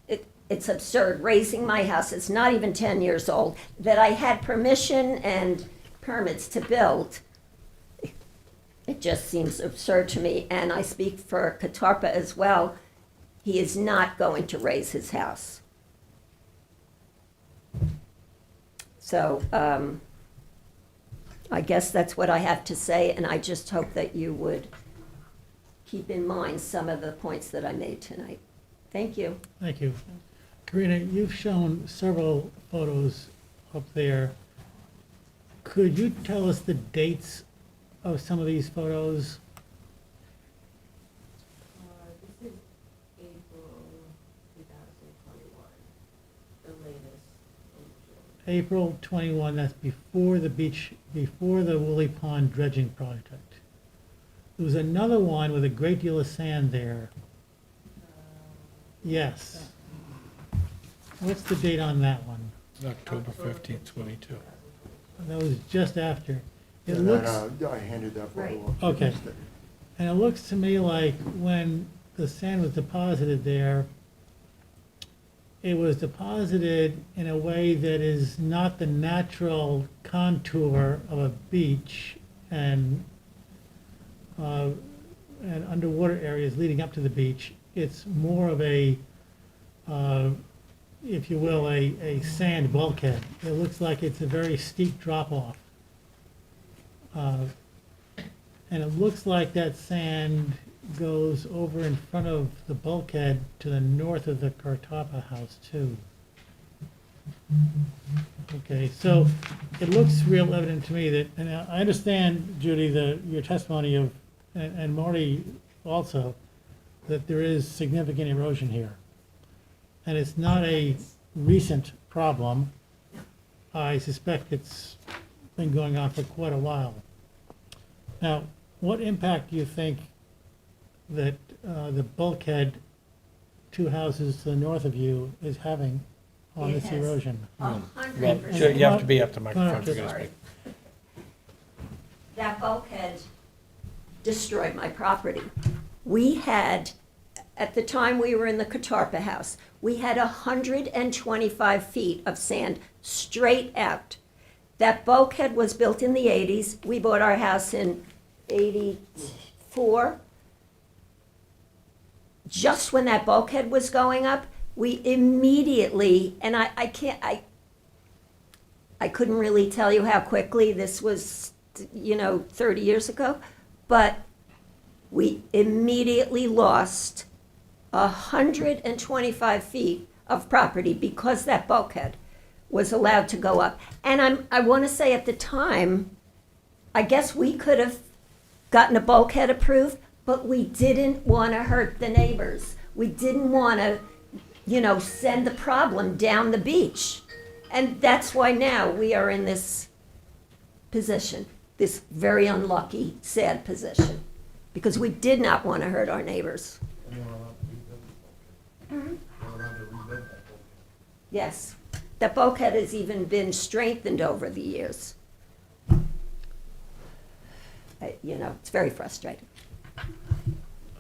Speaker 6: it's absurd raising my house, it's not even 10 years old, that I had permission and permits to build. It just seems absurd to me, and I speak for Catarpa as well. He is not going to raise his house. So I guess that's what I have to say, and I just hope that you would keep in mind some of the points that I made tonight. Thank you.
Speaker 2: Thank you. Karina, you've shown several photos up there. Could you tell us the dates of some of these photos?
Speaker 7: This is April 2021, the latest.
Speaker 2: April 21, that's before the beach, before the Woolly Pond dredging project. There was another one with a great deal of sand there. Yes. What's the date on that one?
Speaker 1: October 15th, 22.
Speaker 2: That was just after. It
Speaker 3: And
Speaker 2: looks,
Speaker 3: I handed that
Speaker 6: Right.
Speaker 3: photo up. to
Speaker 2: Okay.
Speaker 3: Mr.
Speaker 2: and it looks to me like when the sand was deposited there, it was deposited in a way that is not the natural contour of a beach and underwater areas leading up to the beach. It's more of a, if you will, a sand bulkhead. It looks like it's a very steep drop-off. And it looks like that sand goes over in front of the bulkhead to the north of the Cartapa house too. Okay, so it looks real evident to me that, and I understand, Judy, your testimony of, and Marty also, that there is significant erosion here. And it's not a recent problem. I suspect it's been going on for quite a while. Now, what impact do you think that the bulkhead 2 houses to the north of you is having on
Speaker 6: It
Speaker 2: this
Speaker 6: has
Speaker 2: erosion?
Speaker 6: 100%.
Speaker 1: You have to be up to microphone if you're gonna
Speaker 6: Sorry.
Speaker 1: speak.
Speaker 6: That bulkhead destroyed my property. We had, at the time we were in the Catarpa house, we had 125 feet of sand straight out. That bulkhead was built in the 80s. We bought our house in 84. Just when that bulkhead was going up, we immediately, and I couldn't really tell you how quickly, this was, 30 years ago, but we immediately lost 125 feet of property because that bulkhead was allowed to go up. And I want to say at the time, I guess we could have gotten a bulkhead approved, but we didn't want to hurt the neighbors. We didn't want to, send the problem down the beach. And that's why now we are in this position, this very unlucky, sad position, because we did not want to hurt our neighbors. Yes, that bulkhead has even been strengthened over the years. It's very frustrating.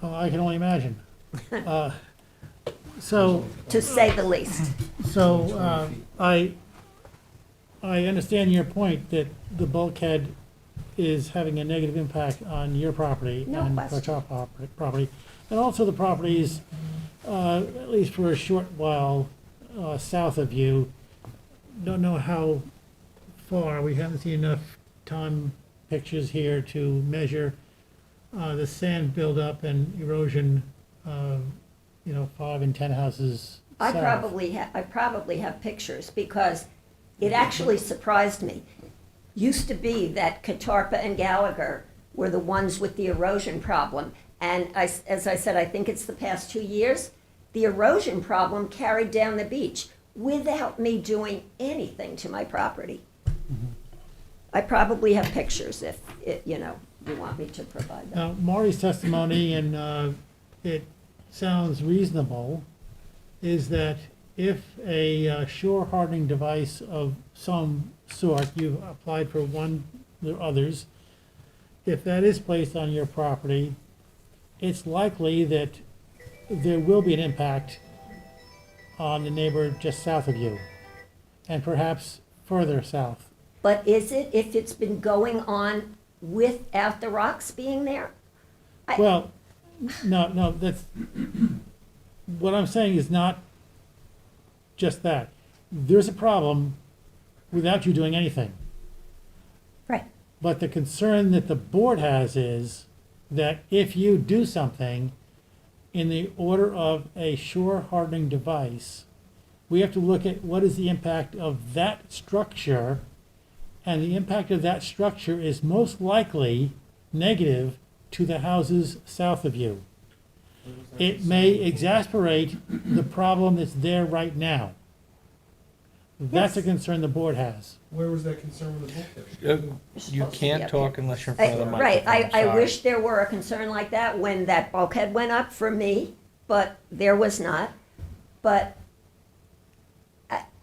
Speaker 2: Oh, I can only imagine. So,
Speaker 6: To say the least.
Speaker 2: I understand your point that the bulkhead is having a negative impact on your property
Speaker 6: No
Speaker 2: and
Speaker 6: question.
Speaker 2: our property, and also the properties, at least for a short while, south of you. Don't know how far. We haven't seen enough time pictures here to measure the sand buildup and erosion. 5 and 10 houses
Speaker 6: I
Speaker 2: south.
Speaker 6: probably have pictures, because it actually surprised me. Used to be that Catarpa and Gallagher were the ones with the erosion problem. And as I said, I think it's the past 2 years, the erosion problem carried down the beach without me doing anything to my property. I probably have pictures if, you want me to provide them.
Speaker 2: Now, Marty's testimony, and it sounds reasonable, is that if a shore hardening device of some sort, you've applied for one, there are others, if that is placed on your property, it's likely that there will be an impact on the neighbor just south of you, and perhaps further south.
Speaker 6: But is it, if it's been going on without the rocks being there?
Speaker 2: Well, no, that's, what I'm saying is not just that. There's a problem without you doing anything.
Speaker 6: Right.
Speaker 2: But the concern that the board has is that if you do something in the order of a shore hardening device, we have to look at what is the impact of that structure, and the impact of that structure is most likely negative to the houses south of you. It may exasperate the problem that's there right now. That's a concern the board has.
Speaker 4: Where was that concern with the bulkhead?
Speaker 1: You
Speaker 6: Supposed to be
Speaker 1: can't
Speaker 6: up
Speaker 1: talk
Speaker 6: here.
Speaker 1: unless you're in front of the microphone.
Speaker 6: Right, I
Speaker 1: Sorry.
Speaker 6: wish there were a concern like that when that bulkhead went up for me, but there was not. But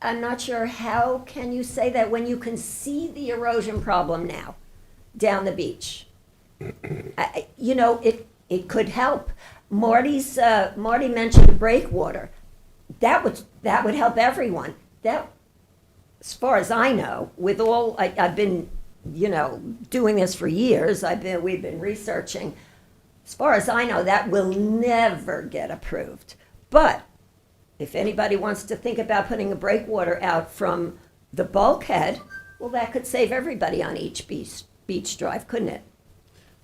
Speaker 6: I'm not sure, how can you say that when you can see the erosion problem now down the beach? It could help. Marty mentioned breakwater. That would help everyone. That, as far as I know, with all, I've been, doing this for years, we've been researching. As far as I know, that will never get approved. But if anybody wants to think about putting a breakwater out from the bulkhead, well, that could save everybody on each beach drive, couldn't it?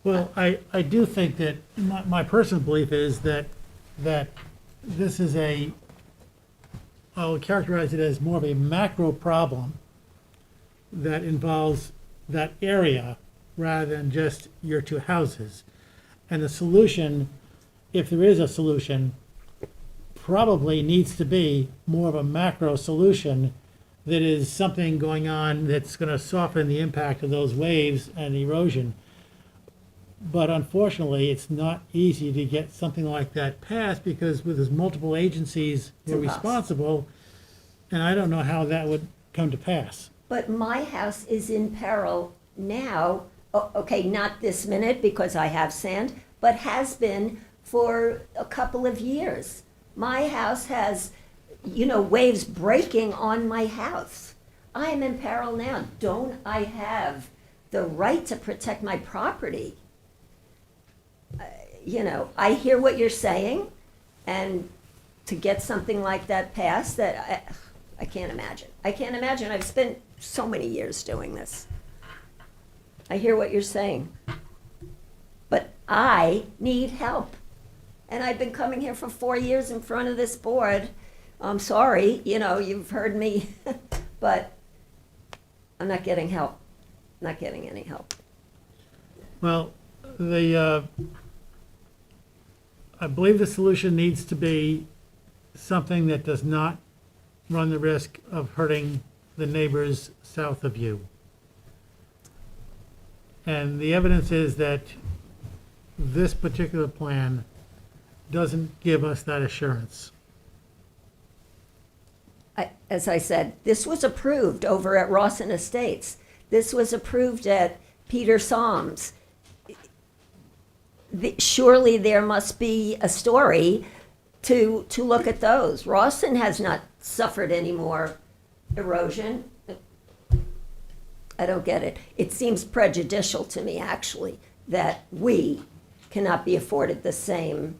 Speaker 2: Well, I do think that, my personal belief is that this is I would characterize it as more of a macro problem that involves that area rather than just your 2 houses. And the solution, if there is a solution, probably needs to be more of a macro solution that is something going on that's gonna soften the impact of those waves and erosion. But unfortunately, it's not easy to get something like that passed because with there's multiple agencies who are
Speaker 6: It's impossible.
Speaker 2: responsible, and I don't know how that would come to pass.
Speaker 6: But my house is in peril now, okay, not this minute because I have sand, but has been for a couple of years. My house has, waves breaking on my house. I am in peril now. Don't I have the right to protect my property? I hear what you're saying, and to get something like that passed, I can't imagine. I can't imagine. I've spent so many years doing this. I hear what you're saying. But I need help. And I've been coming here for 4 years in front of this board. I'm sorry, you've heard me, but I'm not getting help. Not getting any help.
Speaker 2: Well, I believe the solution needs to be something that does not run the risk of hurting the neighbors south of you. And the evidence is that this particular plan doesn't give us that assurance.
Speaker 6: As I said, this was approved over at Rawson Estates. This was approved at Peter Psalms. Surely there must be a story to look at those. Rawson has not suffered any more erosion. I don't get it. It seems prejudicial to me, actually, that we cannot be afforded the same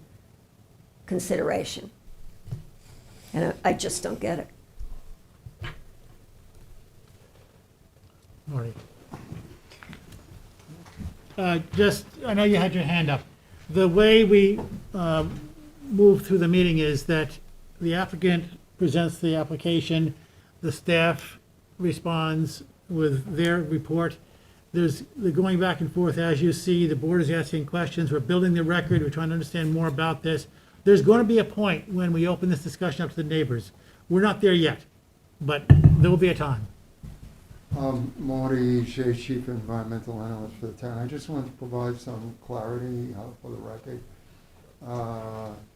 Speaker 6: consideration. And I just don't get it.
Speaker 2: Marty. I know you had your hand up. The way we move through the meeting is that the applicant presents the application, the staff responds with their report. There's the going back and forth, as you see, the board is asking questions, we're building the record, we're trying to understand more about this. There's going to be a point when we open this discussion up to the neighbors. We're not there yet, but there will be a time.
Speaker 3: Marty Shea, Chief Environmental Analyst for the town. I just wanted to provide some clarity for the record.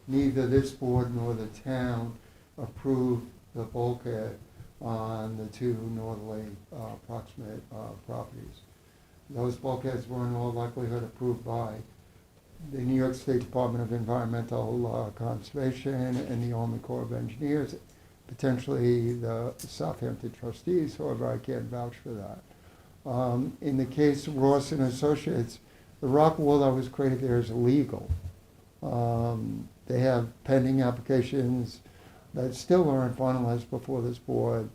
Speaker 3: Neither this board nor the town approved the bulkhead on the two northerly proximate properties. Those bulkheads were in all likelihood approved by the New York State Department of Environmental Conservation and the Army Corps of Engineers, potentially the Southampton trustees, however, I can't vouch for that. In the case of Ross and Associates, the rock wall that was created there is illegal. They have pending applications that still aren't finalized before this board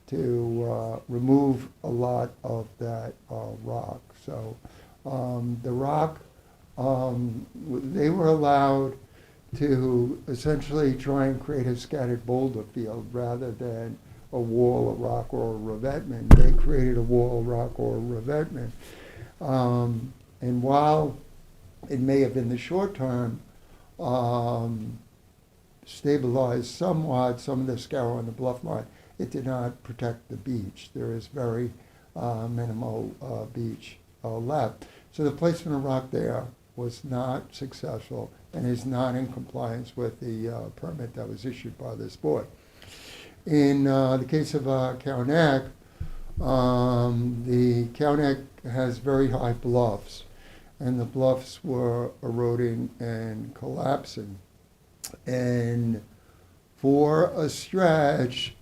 Speaker 3: to remove a lot of that rock. So the rock, they were allowed to essentially try and create a scattered boulder field rather than a wall of rock or a revetment. They created a wall of rock or a revetment. And while it may have in the short term stabilized somewhat some of the scour on the bluff line, it did not protect the beach. There is very minimal beach left. So the placement of rock there was not successful and is not in compliance with the permit that was issued by this board. In the case of Cow Neck, the Cow Neck has very high bluffs, and the bluffs were eroding and collapsing. And for a stretch,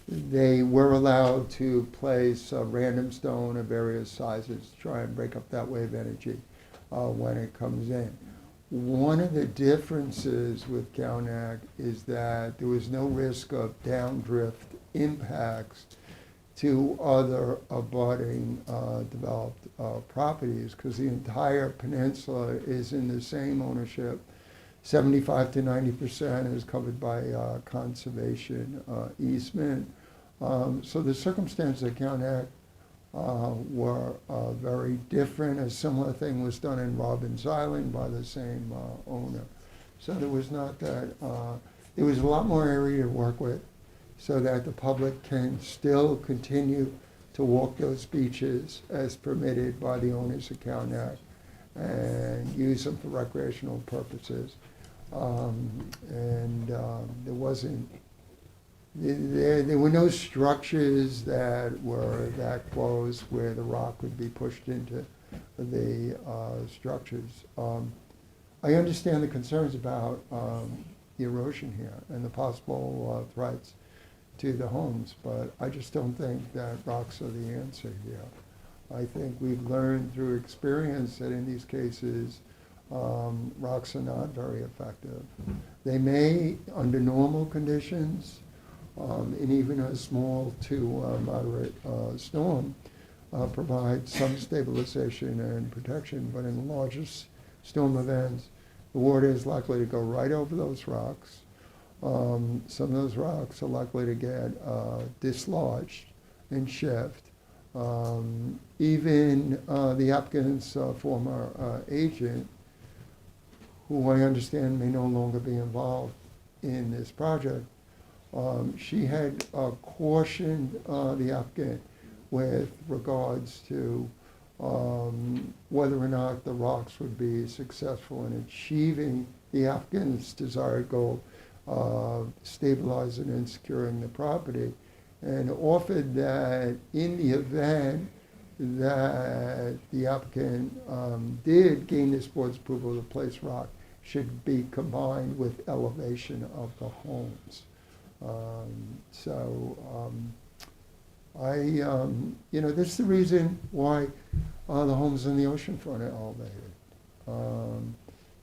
Speaker 3: they were allowed to place random stone of various sizes to try and break up that wave energy when it comes in. One of the differences with Cow Neck is that there was no risk of downdrift impacts to other abutting developed properties because the entire peninsula is in the same ownership. 75 to 90% is covered by conservation easement. So the circumstances at Cow Neck were very different. A similar thing was done in Robbins Island by the same owner. So there was not that, there was a lot more area to work with. so that the public can still continue to walk those beaches as permitted by the Owners of Cowan Act and use them for recreational purposes. There wasn't, there were no structures that were that close where the rock would be pushed into the structures. I understand the concerns about the erosion here and the possible threats to the homes, but I just don't think that rocks are the answer here. I think we've learned through experience that in these cases, rocks are not very effective. They may, under normal conditions, and even a small to moderate storm, provide some stabilization and protection, but in the largest storm events, the water is likely to go right over those rocks. Some of those rocks are likely to get dislodged and shift. Even the applicant's former agent, who I understand may no longer be involved in this project, she had cautioned the applicant with regards to whether or not the rocks would be successful in achieving the applicant's desired goal of stabilizing and securing the property, and offered that in the event that the applicant did gain this board's approval, the place rock should be combined with elevation of the homes. This is the reason why the homes in the oceanfront are elevated.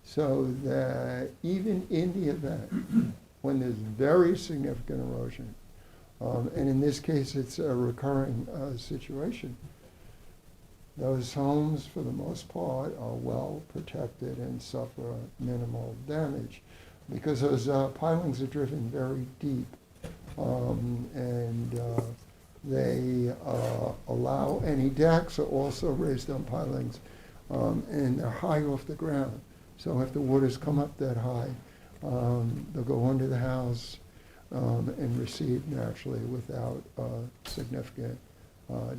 Speaker 3: So that even in the event when there's very significant erosion, and in this case it's a recurring situation, those homes for the most part are well protected and suffer minimal damage because those pilings are driven very deep, and they allow any decks are also raised on pilings, and they're high off the ground. So if the waters come up that high, they'll go under the house and recede naturally without significant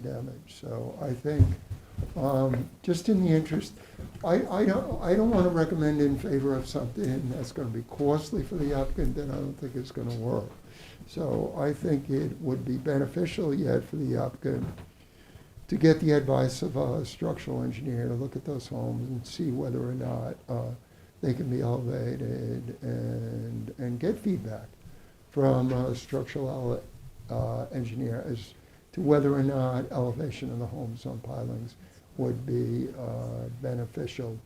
Speaker 3: damage. So I think, just in the interest, I don't want to recommend in favor of something that's going to be costly for the applicant, then I don't think it's going to work. So I think it would be beneficial yet for the applicant to get the advice of a structural engineer to look at those homes and see whether or not they can be elevated and get feedback from a structural engineer as to whether or not elevation of the homes on pilings would be beneficial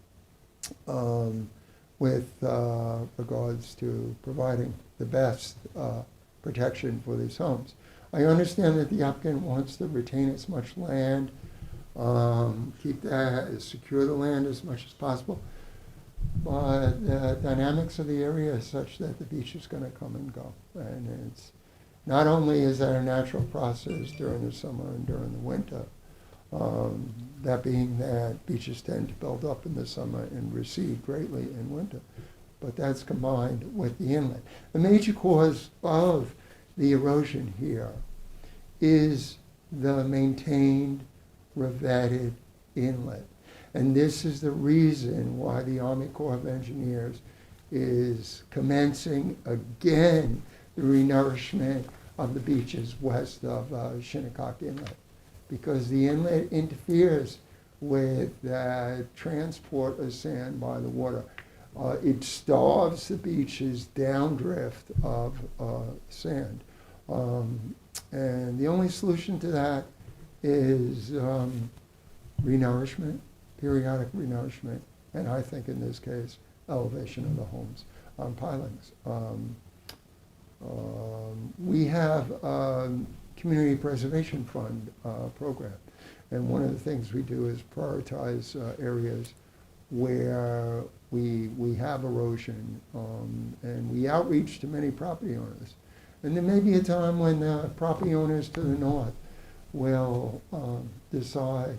Speaker 3: with regards to providing the best protection for these homes. I understand that the applicant wants to retain as much land, keep that, secure the land as much as possible, but the dynamics of the area is such that the beach is going to come and go. And it's not only is that a natural process during the summer and during the winter, that being that beaches tend to build up in the summer and recede greatly in winter, but that's combined with the inlet. The major cause of the erosion here is the maintained revetted inlet. And this is the reason why the Army Corps of Engineers is commencing again the renourishment of the beaches west of Shinnecock Inlet, because the inlet interferes with the transport of sand by the water. It starves the beaches downdrift of sand. And the only solution to that is renourishment, periodic renourishment, and I think in this case, elevation of the homes on pilings. We have a Community Preservation Fund program, and one of the things we do is prioritize areas where we have erosion, and we outreach to many property owners. And there may be a time when the property owners to the north will decide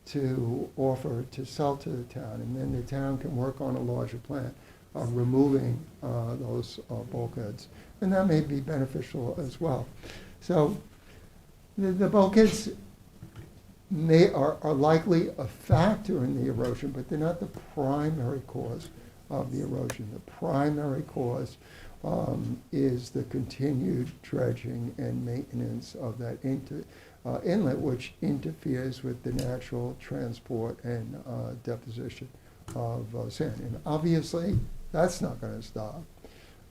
Speaker 3: to offer to sell to the town, and then the town can work on a larger plan. removing those bulkheads. And that may be beneficial as well. So the bulkheads are likely a factor in the erosion, but they're not the primary cause of the erosion. The primary cause is the continued dredging and maintenance of that inlet, which interferes with the natural transport and deposition of sand. And obviously, that's not going to stop.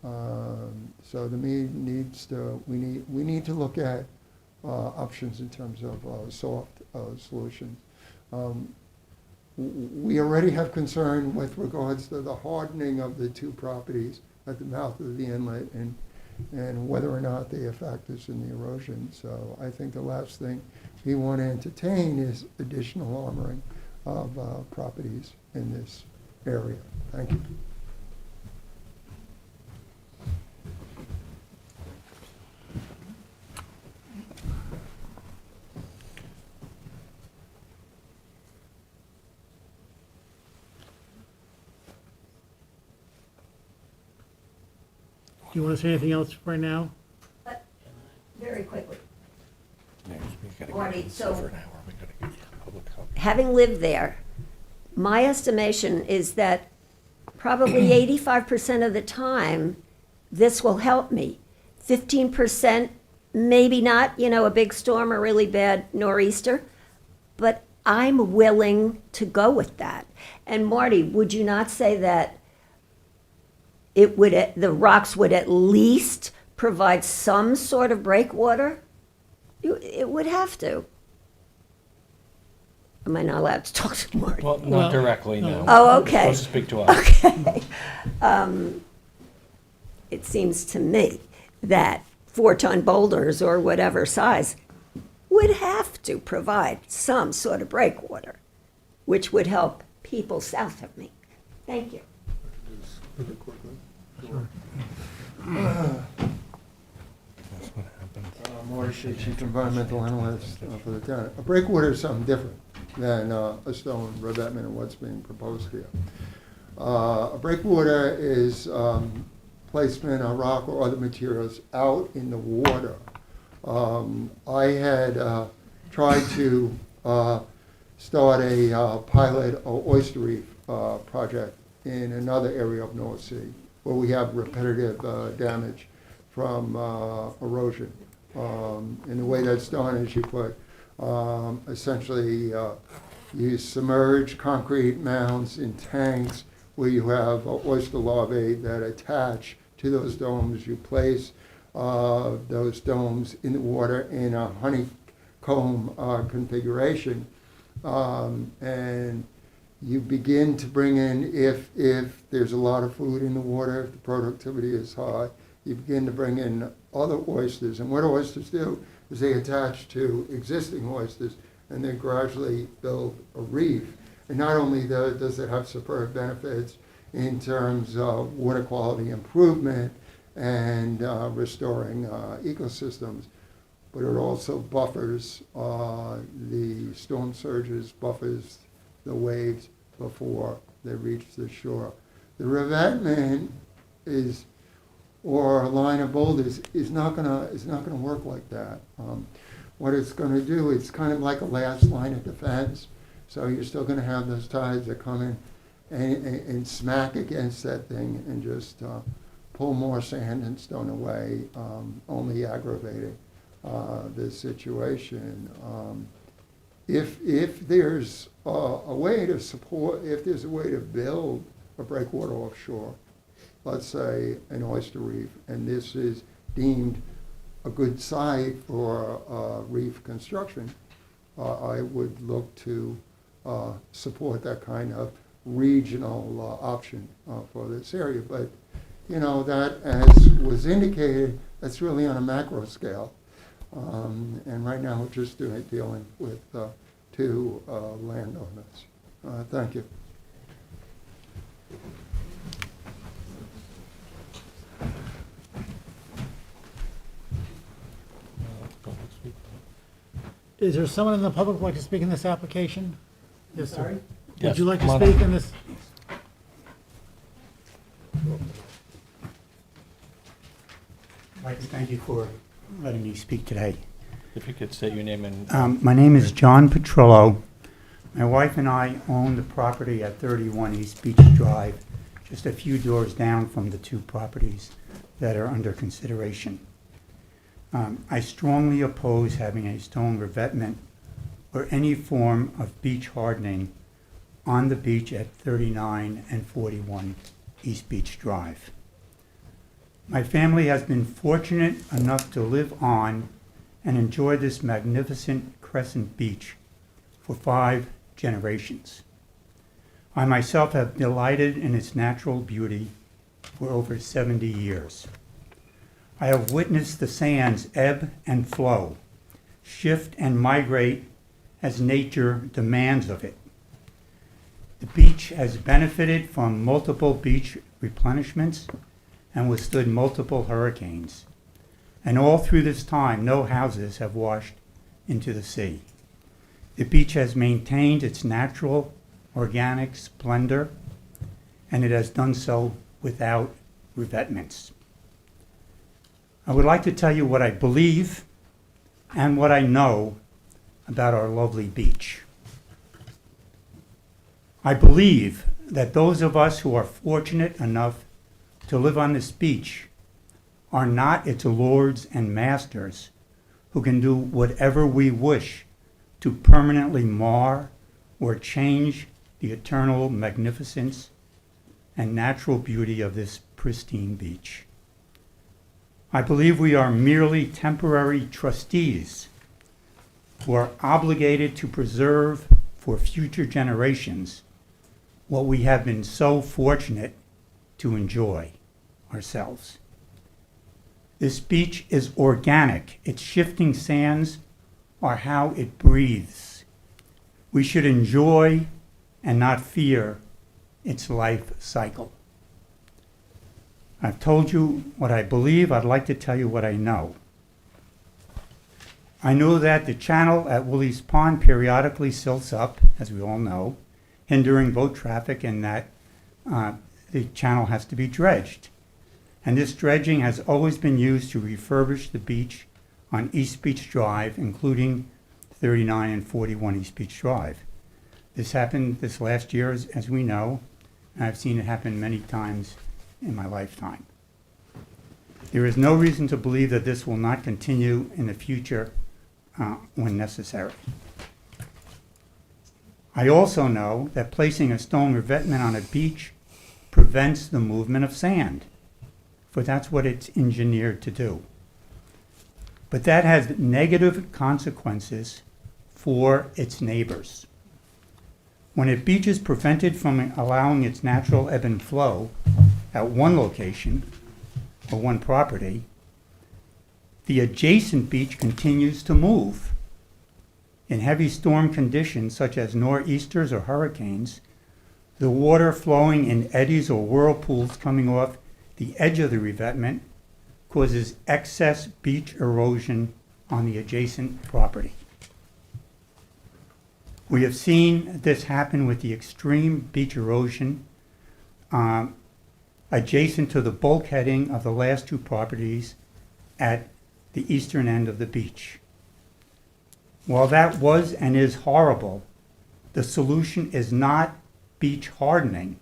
Speaker 3: So we need to look at options in terms of soft solutions. We already have concern with regards to the hardening of the two properties at the mouth of the inlet and whether or not they affect us in the erosion. So I think the last thing we want to entertain is additional armoring of properties in this area. Thank you.
Speaker 2: Do you want to say anything else for now?
Speaker 6: Very quickly.
Speaker 1: Next, we gotta
Speaker 6: Marty,
Speaker 1: get this
Speaker 6: so-
Speaker 1: over an hour. We gotta get public comment.
Speaker 6: Having lived there, my estimation is that probably 85% of the time, this will help me. 15%, maybe not, a big storm or really bad nor'easter, but I'm willing to go with that. And Marty, would you not say that the rocks would at least provide some sort of breakwater? It would have to. Am I not allowed to talk to Marty?
Speaker 1: Well,
Speaker 2: Well,
Speaker 1: not directly, no.
Speaker 6: Oh,
Speaker 1: You're
Speaker 6: okay.
Speaker 1: supposed to speak to us.
Speaker 6: Okay. It seems to me that 4-ton boulders or whatever size would have to provide some sort of breakwater, which would help people south of me. Thank you.
Speaker 1: That's what happens.
Speaker 3: Morris, Chief Environmental Analyst for the town. A breakwater is something different than a stone revetment and what's being proposed here. A breakwater is placement of rock or other materials out in the water. I had tried to start a pilot oyster reef project in another area of North Sea where we have repetitive damage from erosion. And the way that's done is you put essentially you submerge concrete mounds in tanks where you have oyster larvae that attach to those domes. You place those domes in the water in a honeycomb configuration, and you begin to bring in, if there's a lot of food in the water, if the productivity is high, you begin to bring in other oysters. And what oysters do is they attach to existing oysters and then gradually build a reef. And not only does it have superb benefits in terms of water quality improvement and restoring ecosystems, but it also buffers the storm surges, buffers the waves before they reach the shore. The revetment or a line of boulders is not gonna work like that. What it's gonna do, it's kind of like a last line of defense. So you're still gonna have those tides that come in and smack against that thing and just pull more sand and stone away, only aggravating the situation. If there's a way to support, if there's a way to build a breakwater offshore, let's say an oyster reef, and this is deemed a good site for reef construction, I would look to support that kind of regional option for this area. But, that, as was indicated, that's really on a macro scale. And right now, we're just dealing with two landowners. Thank you.
Speaker 2: Is there someone in the public who'd like to speak in this application? Yes, sir.
Speaker 1: Yes,
Speaker 2: Would you like to
Speaker 1: come on
Speaker 2: speak
Speaker 1: up.
Speaker 2: in this?
Speaker 8: I'd like to thank you for letting me speak today.
Speaker 1: If you could state your name and,
Speaker 8: My name is John Petrillo. My wife and I own the property at 31 East Beach Drive, just a few doors down from the two properties that are under consideration. I strongly oppose having a stone revetment or any form of beach hardening on the beach at 39 and 41 East Beach Drive. My family has been fortunate enough to live on and enjoy this magnificent crescent beach for 5 generations. I myself have delighted in its natural beauty for over 70 years. I have witnessed the sands ebb and flow, shift and migrate as nature demands of it. The beach has benefited from multiple beach replenishments and withstood multiple hurricanes. And all through this time, no houses have washed into the sea. The beach has maintained its natural, organic splendor, and it has done so without revetments. I would like to tell you what I believe and what I know about our lovely beach. I believe that those of us who are fortunate enough to live on this beach are not its lords and masters who can do whatever we wish to permanently mar or change the eternal magnificence and natural beauty of this pristine beach. I believe we are merely temporary trustees who are obligated to preserve for future generations what we have been so fortunate to enjoy ourselves. This beach is organic. Its shifting sands are how it breathes. We should enjoy and not fear its life cycle. I've told you what I believe. I'd like to tell you what I know. I know that the channel at Willie's Pond periodically silts up, as we all know, hindering boat traffic, and that the channel has to be dredged. And this dredging has always been used to refurbish the beach on East Beach Drive, including 39 and 41 East Beach Drive. This happened this last year, as we know, and I've seen it happen many times in my lifetime. There is no reason to believe that this will not continue in the future when necessary. I also know that placing a stone revetment on a beach prevents the movement of sand, for that's what it's engineered to do. But that has negative consequences for its neighbors. When a beach is prevented from allowing its natural ebb and flow at one location or one property, the adjacent beach continues to move. In heavy storm conditions such as nor'easters or hurricanes, the water flowing in eddies or whirlpools coming off the edge of the revetment causes excess beach erosion on the adjacent property. We have seen this happen with the extreme beach erosion adjacent to the bulkheading of the last 2 properties at the eastern end of the beach. While that was and is horrible, the solution is not beach hardening.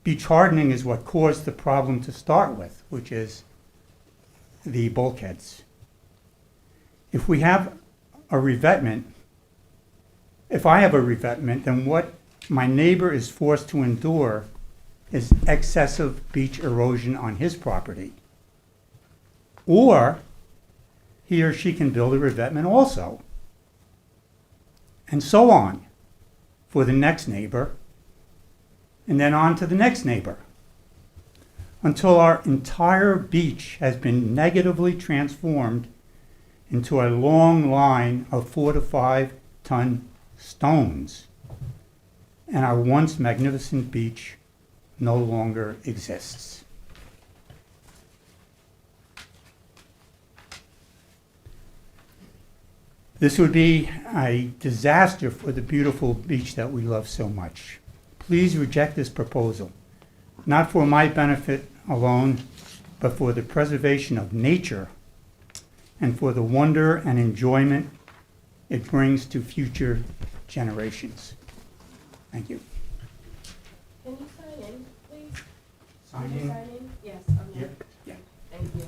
Speaker 8: Beach hardening is what caused the problem to start with, which is the bulkheads. If we have a revetment, if I have a revetment, then what my neighbor is forced to endure is excessive beach erosion on his property. Or he or she can build a revetment also. And so on for the next neighbor, and then on to the next neighbor, until our entire beach has been negatively transformed into a long line of 4 to 5 ton stones, and our once magnificent beach no longer exists. This would be a disaster for the beautiful beach that we love so much. Please reject this proposal, not for my benefit alone, but for the preservation of nature and for the wonder and enjoyment it brings to future generations. Thank you.
Speaker 7: Can you sign in, please?
Speaker 8: Sign
Speaker 7: Can you
Speaker 8: in?
Speaker 7: sign in? Yes, I'm here.
Speaker 8: Yep. Yeah.
Speaker 7: Thank you.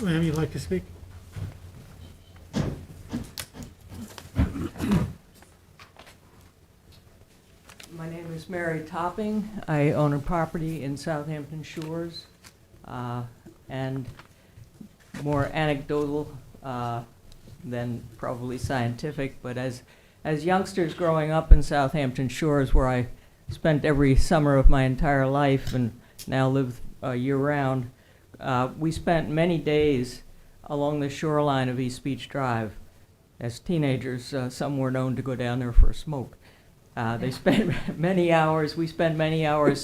Speaker 2: Ma'am, you'd like to speak?
Speaker 9: My name is Mary Topping. I own a property in Southampton Shores, and more anecdotal than probably scientific, but as youngsters growing up in Southampton Shores, where I spent every summer of my entire life and now live year-round, we spent many days along the shoreline of East Beach Drive. As teenagers, some were known to go down there for a smoke. We spent many hours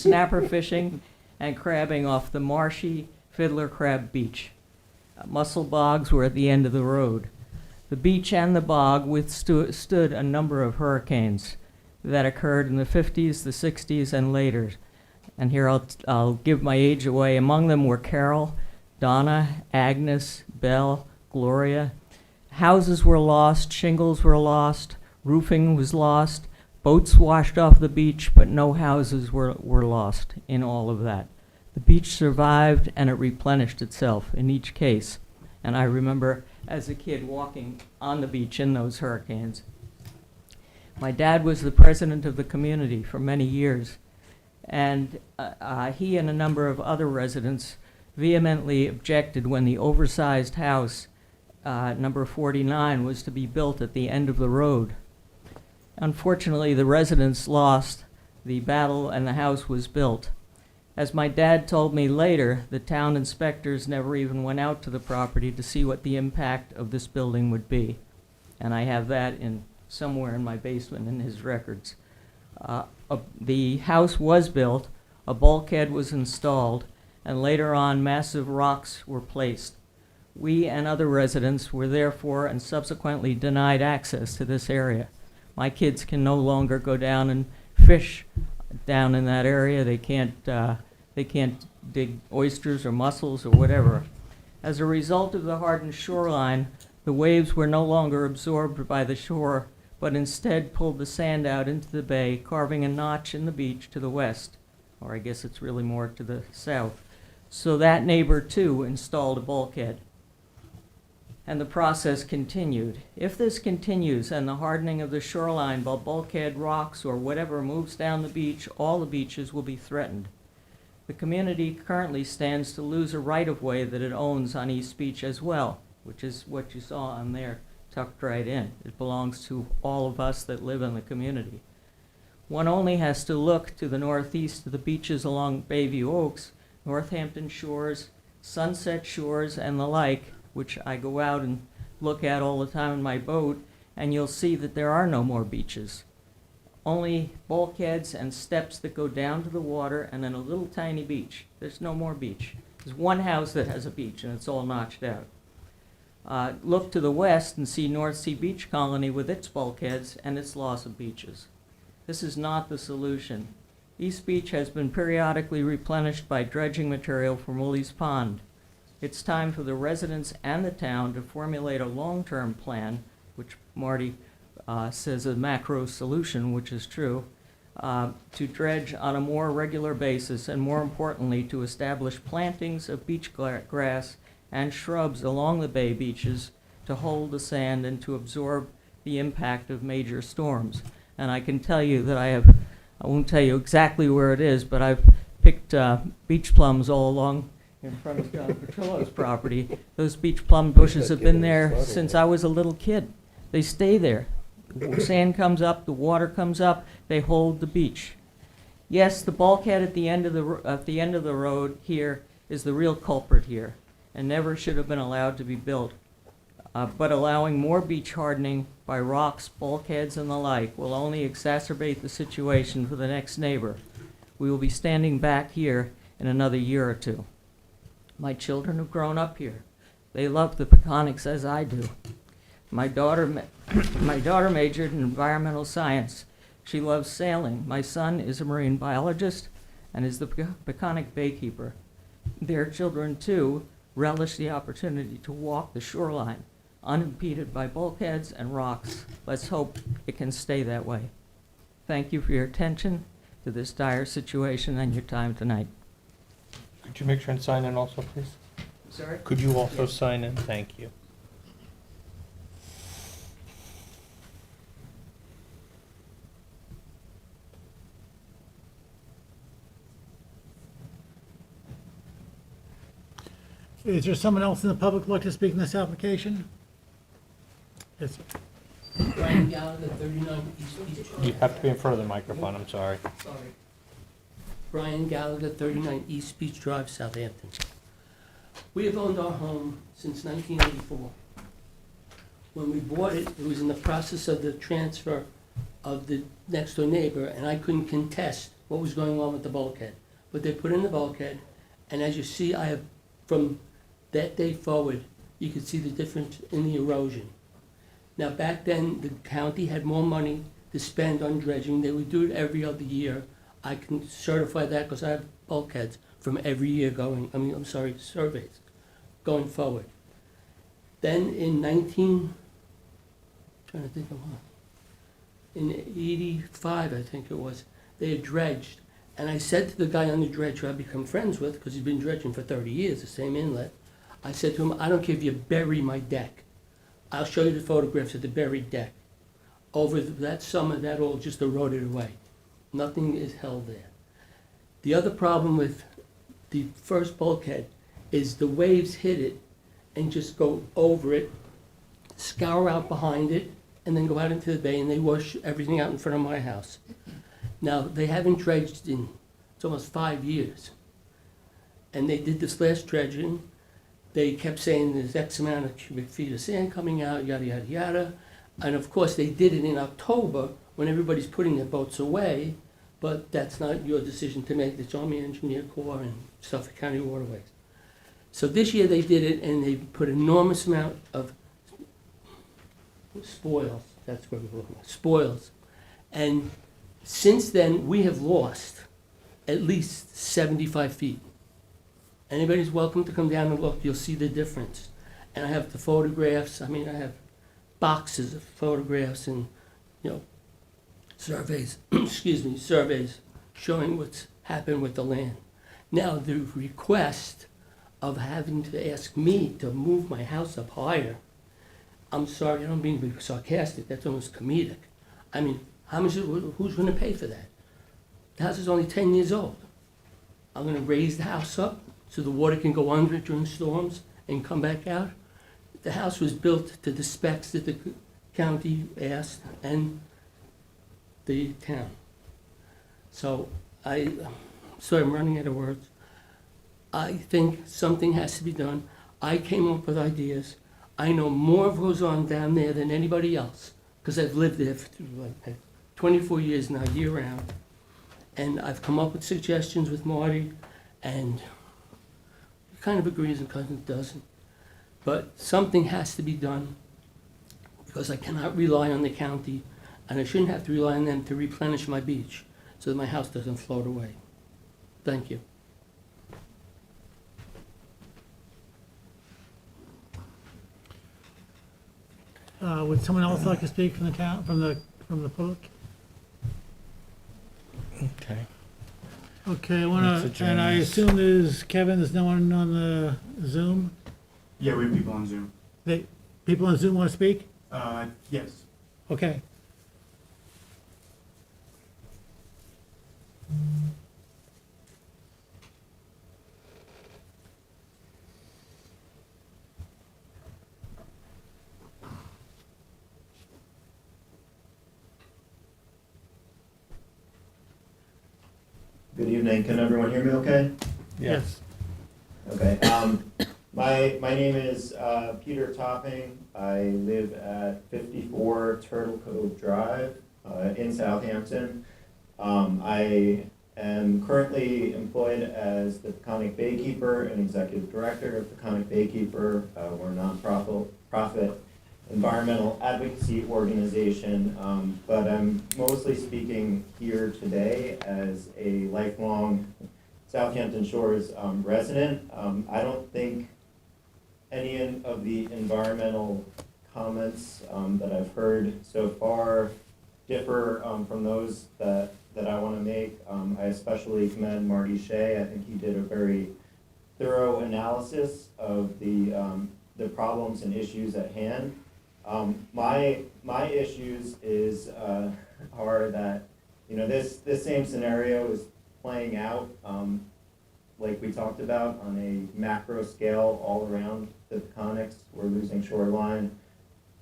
Speaker 9: snapper fishing and crabbing off the marshy Fiddler Crab Beach. Mussel bogs were at the end of the road. The beach and the bog withstood a number of hurricanes that occurred in the 50s, the 60s, and later. And here I'll give my age away. Among them were Carol, Donna, Agnes, Belle, Gloria. Houses were lost, shingles were lost, roofing was lost, boats washed off the beach, but no houses were lost in all of that. The beach survived and it replenished itself in each case. And I remember as a kid walking on the beach in those hurricanes. My dad was the president of the community for many years, and he and a number of other residents vehemently objected when the oversized house, number 49, was to be built at the end of the road. Unfortunately, the residents lost the battle and the house was built. As my dad told me later, the town inspectors never even went out to the property to see what the impact of this building would be. And I have that somewhere in my basement in his records. The house was built, a bulkhead was installed, and later on massive rocks were placed. We and other residents were therefore and subsequently denied access to this area. My kids can no longer go down and fish down in that area. They can't dig oysters or mussels or whatever. As a result of the hardened shoreline, the waves were no longer absorbed by the shore, but instead pulled the sand out into the bay, carving a notch in the beach to the west, or I guess it's really more to the south. So that neighbor too installed a bulkhead. And the process continued. If this continues and the hardening of the shoreline by bulkhead rocks or whatever moves down the beach, all the beaches will be threatened. The community currently stands to lose a right-of-way that it owns on East Beach as well, which is what you saw on there, tucked right in. It belongs to all of us that live in the community. One only has to look to the northeast to the beaches along Bayview Oaks, Northampton Shores, Sunset Shores, and the like, which I go out and look at all the time in my boat, and you'll see that there are no more beaches. Only bulkheads and steps that go down to the water, and then a little tiny beach. There's no more beach. There's one house that has a beach, and it's all notched out. Look to the west and see North Sea Beach Colony with its bulkheads and its loss of beaches. This is not the solution. East Beach has been periodically replenished by dredging material from Woolley's Pond. It's time for the residents and the town to formulate a long-term plan, which Marty says a macro solution, which is true, to dredge on a more regular basis, and more importantly, to establish plantings of beach grass and shrubs along the bay beaches to hold the sand and to absorb the impact of major storms. And I can tell you that I won't tell you exactly where it is, but I've picked beach plums all along in front of John Petrillo's property. Those beach plum bushes have been there since I was a little kid. They stay there. The sand comes up, the water comes up, they hold the beach. Yes, the bulkhead at the end of the road here is the real culprit here, and never should have been allowed to be built. but allowing more beach hardening by rocks, bulkheads, and the like will only exacerbate the situation for the next neighbor. We will be standing back here in another year or two. My children have grown up here. They love the Peconics as I do. My daughter majored in environmental science. She loves sailing. My son is a marine biologist and is the Peconic baykeeper. Their children, too, relish the opportunity to walk the shoreline, unimpeded by bulkheads and rocks. Let's hope it can stay that way. Thank you for your attention to this dire situation and your time tonight.
Speaker 1: Could you make sure and sign in also, please?
Speaker 9: Sorry?
Speaker 1: Could you also sign in? Thank you.
Speaker 2: Is there someone else in the public who'd like to speak in this application? Yes, sir.
Speaker 10: Brian Gallagher, 39 East Beach Drive.
Speaker 1: You have to be in front of the microphone, I'm sorry.
Speaker 10: Sorry. Brian Gallagher, 39 East Beach Drive, Southampton. We have owned our home since 1984. When we bought it, it was in the process of the transfer of the next door neighbor, and I couldn't contest what was going on with the bulkhead. But they put in the bulkhead, and as you see, I have, from that day forward, you can see the difference in the erosion. Now, back then, the county had more money to spend on dredging. They would do it every other year. I can certify that because I have bulkheads from every year surveys going forward. Then in in 85, I think it was, they had dredged. And I said to the guy on the dredge who I've become friends with, because he's been dredging for 30 years, the same inlet, I said to him, I don't care if you bury my deck. I'll show you the photographs of the buried deck. Over that summer, that all just eroded away. Nothing is held there. The other problem with the first bulkhead is the waves hit it and just go over it, scour out behind it, and then go out into the bay, and they wash everything out in front of my house. Now, they haven't dredged in, it's almost 5 years. And they did this last dredging. They kept saying there's X amount of cubic feet of sand coming out, yada, yada, yada. And of course, they did it in October when everybody's putting their boats away, but that's not your decision to make. It's Army Engineer Corps and Suffolk County Waterways. So this year they did it, and they put enormous amount of spoils, that's what we're looking at, spoils. And since then, we have lost at least 75 feet. Anybody's welcome to come down and look. You'll see the difference. And I have the photographs. I mean, I have boxes of photographs and, surveys, surveys showing what's happened with the land. Now, the request of having to ask me to move my house up higher, I'm sorry, I don't mean to be sarcastic. That's almost comedic. I mean, who's going to pay for that? The house is only 10 years old. I'm going to raise the house up so the water can go under it during storms and come back out. The house was built to the specs that the county asked and the town. So I'm running out of words. I think something has to be done. I came up with ideas. I know more of what goes on down there than anybody else because I've lived there for 24 years now, year round. And I've come up with suggestions with Marty, and he kind of agrees and kind of doesn't. But something has to be done because I cannot rely on the county, and I shouldn't have to rely on them to replenish my beach so that my house doesn't float away. Thank you.
Speaker 2: Would someone else like to speak from the town, from the public?
Speaker 1: Okay.
Speaker 2: Okay,
Speaker 1: Let's
Speaker 2: and I
Speaker 1: adjourn.
Speaker 2: assume there's no one on the Zoom?
Speaker 8: Yeah, we have people on Zoom.
Speaker 2: People on Zoom want to speak?
Speaker 8: Yes.
Speaker 2: Okay.
Speaker 11: Good evening. Can everyone hear me okay?
Speaker 1: Yes.
Speaker 11: Okay. My name is Peter Topping. I live at 54 Turtle Cove Drive in Southampton. I am currently employed as the Peconic Baykeeper and Executive Director of Peconic Baykeeper. We're a nonprofit environmental advocacy organization, but I'm mostly speaking here today as a lifelong Southampton Shores resident. I don't think any of the environmental comments that I've heard so far differ from those that I want to make. I especially commend Marty Shea. I think he did a very thorough analysis of the problems and issues at hand. My issues are that, you know, this same scenario is playing out like we talked about on a macro scale all around the Peconics. We're losing shoreline.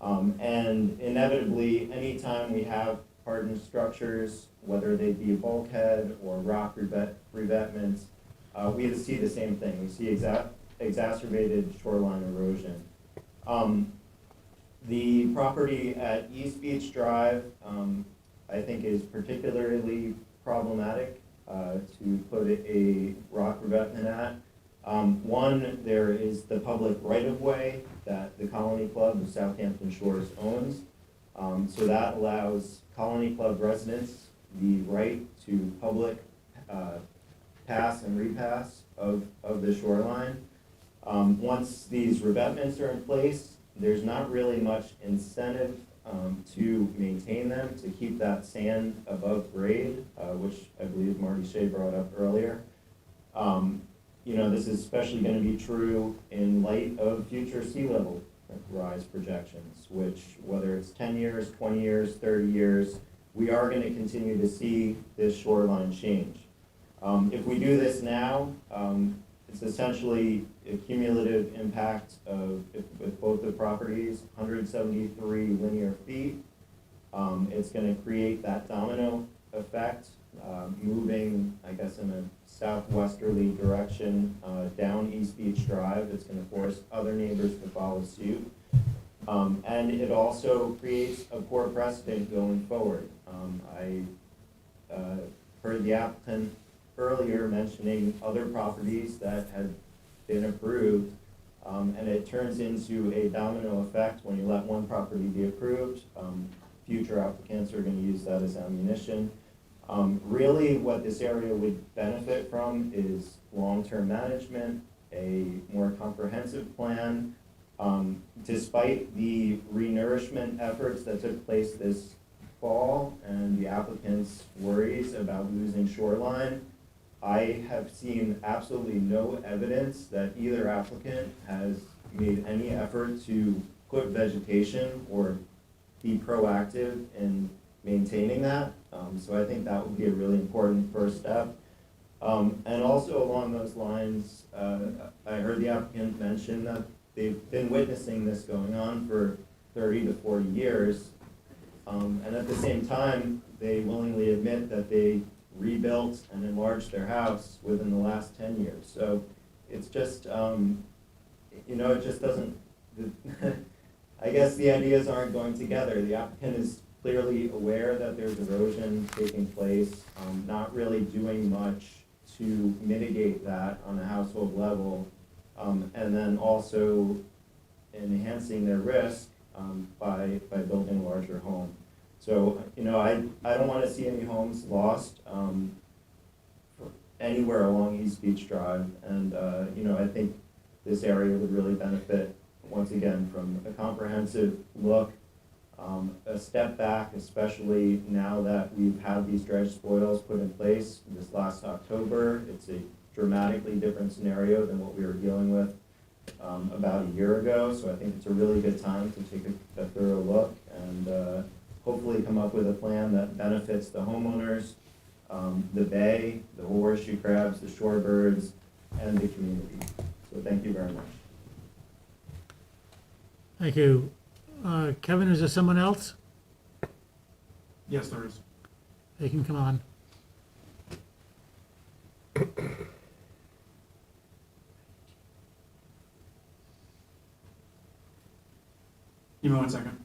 Speaker 11: And inevitably, anytime we have hardened structures, whether they be a bulkhead or rock revetments, we see the same thing. We see exacerbated shoreline erosion. The property at East Beach Drive, I think, is particularly problematic to put a rock revetment at. One, there is the public right-of-way that the Colony Club of Southampton Shores owns. So that allows Colony Club residents the right to public pass and repass of the shoreline. Once these revetments are in place, there's not really much incentive to maintain them, to keep that sand above grade, which I believe Marty Shea brought up earlier. You know, this is especially going to be true in light of future sea level rise projections, which, whether it's 10 years, 20 years, 30 years, we are going to continue to see this shoreline change. If we do this now, it's essentially a cumulative impact of, with both the properties, 173 linear feet. It's going to create that domino effect, moving, I guess, in a southwesterly direction down East Beach Drive. It's going to force other neighbors to follow suit. And it also creates a poor precedent going forward. I heard the applicant earlier mentioning other properties that had been approved, and it turns into a domino effect when you let one property be approved. Future applicants are going to use that as ammunition. Really, what this area would benefit from is long-term management, a more comprehensive plan. Despite the renourishment efforts that took place this fall and the applicant's worries about losing shoreline, I have seen absolutely no evidence that either applicant has made any effort to put vegetation or be proactive in maintaining that. So I think that would be a really important first step. And also along those lines, I heard the applicant mention that they've been witnessing this going on for 30 to 40 years. And at the same time, they willingly admit that they rebuilt and enlarged their house within the last 10 years. So it's just, you know, it just doesn't, I guess the ideas aren't going together. The applicant is clearly aware that there's erosion taking place, not really doing much to mitigate that on a household level, and then also enhancing their risk by building a larger home. So, you know, I don't want to see any homes lost anywhere along East Beach Drive, and you know, I think this area would really benefit once again from a comprehensive look, a step back, especially now that we've had these dredge spoils put in place this last October. It's a dramatically different scenario than what we were dealing with about a year ago. So I think it's a really good time to take a thorough look and hopefully come up with a plan that benefits the homeowners, the bay, the horseshoe crabs, the shorebirds, and the community. So thank you very much.
Speaker 2: Thank you. Kevin, is there someone else?
Speaker 4: Yes, there is.
Speaker 2: They can come on.
Speaker 4: Give me 1 second.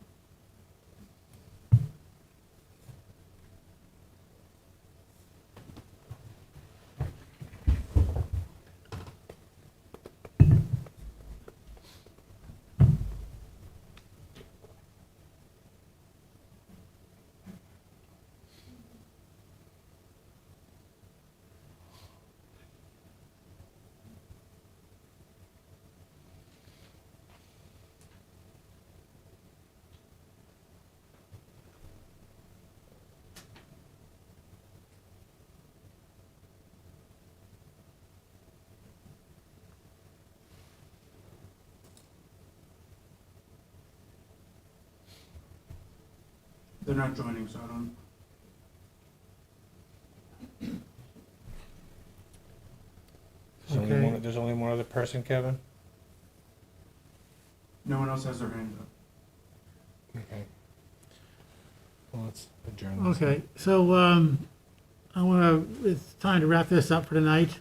Speaker 4: They're not joining, so I don't.
Speaker 2: Okay.
Speaker 1: There's only one other person, Kevin?
Speaker 4: No one else has their hand up.
Speaker 1: Okay. Well, let's adjourn this.
Speaker 2: Okay, so it's time to wrap this up for tonight.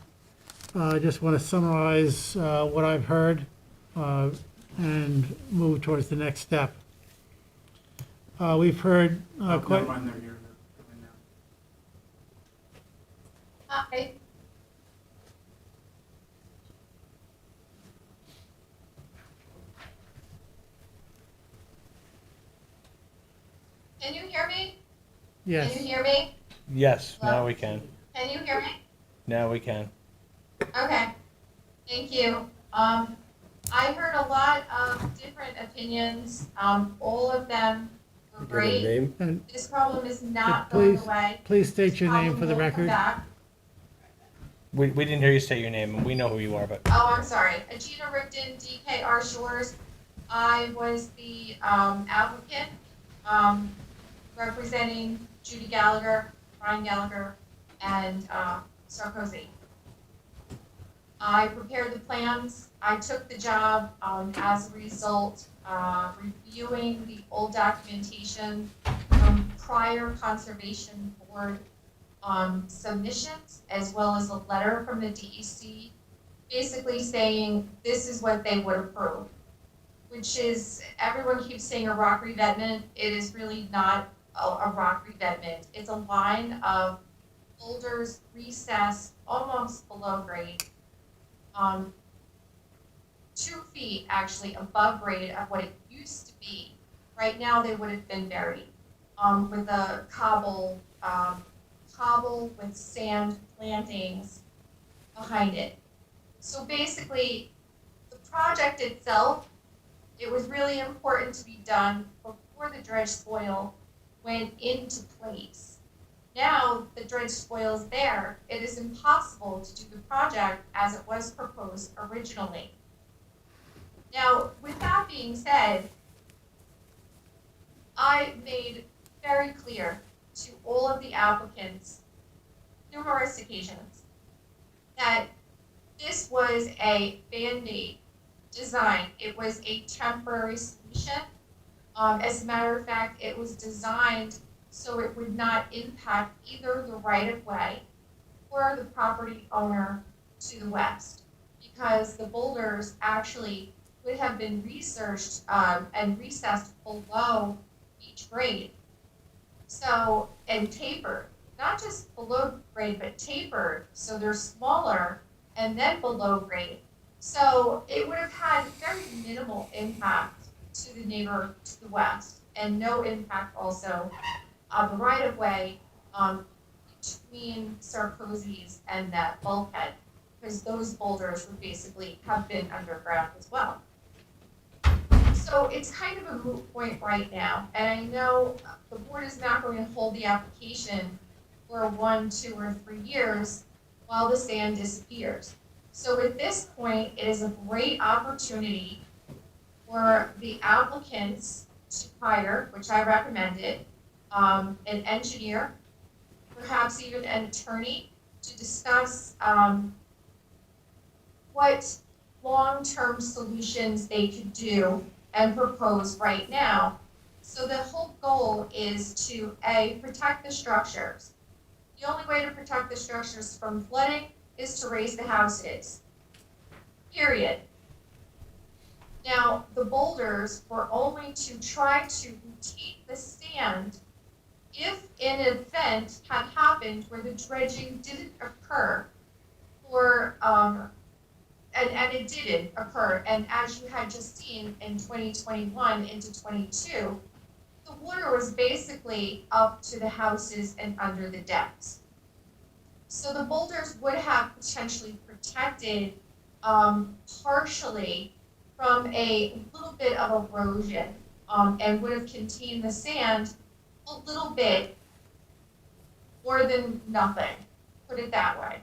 Speaker 2: I just want to summarize what I've heard and move towards the next step. We've heard
Speaker 4: Never
Speaker 2: quite,
Speaker 4: mind, they're here. They're coming now.
Speaker 7: Hi. Can you hear me?
Speaker 2: yes.
Speaker 7: Can you hear me?
Speaker 1: Yes, now we can.
Speaker 7: Can you hear me?
Speaker 1: Now we can.
Speaker 7: Okay, thank you. I heard a lot of different opinions. All of them were great.
Speaker 2: And
Speaker 7: This problem is not going
Speaker 2: please,
Speaker 7: away.
Speaker 2: please state your name
Speaker 7: Problem
Speaker 2: for the
Speaker 7: will come
Speaker 2: record.
Speaker 7: back.
Speaker 1: We didn't hear you say your name, and we know who you are, but
Speaker 7: Oh, I'm sorry. Agina Rickton, DKR Shores. I was the applicant representing Judy Gallagher, Brian Gallagher, and Sarkozy. I prepared the plans. I took the job as a result, reviewing the old documentation from prior Conservation Board submissions, as well as a letter from the DEC, basically saying this is what they would approve, which is, everyone keeps saying a rock revetment. It is really not a rock revetment. It's a line of boulders recessed almost below grade, 2 feet actually above grade of what it used to be. Right now, they would have been buried with a cobble with sand plantings behind it. So basically, the project itself, it was really important to be done before the dredge spoil went into place. Now the dredge spoil is there, it is impossible to do the project as it was proposed originally. Now, with that being said, I made very clear to all of the applicants, numerous occasions, that this was a Band-Aid design. It was a temporary solution. As a matter of fact, it was designed so it would not impact either the right-of-way or the property owner to the west, because the boulders actually would have been researched and recessed below each grade. So, and tapered, not just below grade, but tapered, so they're smaller and then below grade. So it would have had very minimal impact to the neighbor to the west, and no impact also on the right-of-way between Sarkozy's and that bulkhead, because those boulders would basically have been underground as well. So it's kind of a moot point right now, and I know the board is not going to hold the application for 1, 2, or 3 years while the sand disappears. So at this point, it is a great opportunity for the applicants to hire, which I recommended, an engineer, perhaps even an attorney, to discuss what long-term solutions they could do and propose right now. So the whole goal is to, A, protect the structures. The only way to protect the structures from flooding is to raise the houses, period. Now, the boulders were only to try to retain the sand if an event had happened where the dredging didn't occur, or and it didn't occur. And as you had just seen in 2021 into 22, the water was basically up to the houses and under the decks. So the boulders would have potentially protected partially from a little bit of erosion, and would have contained the sand a little bit more than nothing, put it that way.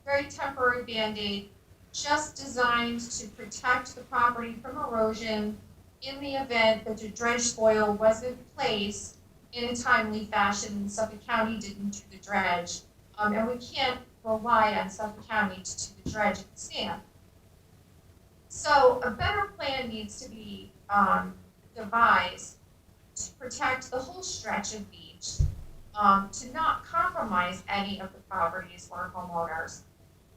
Speaker 7: Very temporary Band-Aid, just designed to protect the property from erosion in the event that the dredge spoil wasn't placed in a timely fashion and Suffolk County didn't do the dredge. And we can't rely on Suffolk County to do the dredge and sand. So a better plan needs to be devised to protect the whole stretch of beach, to not compromise any of the properties or homeowners.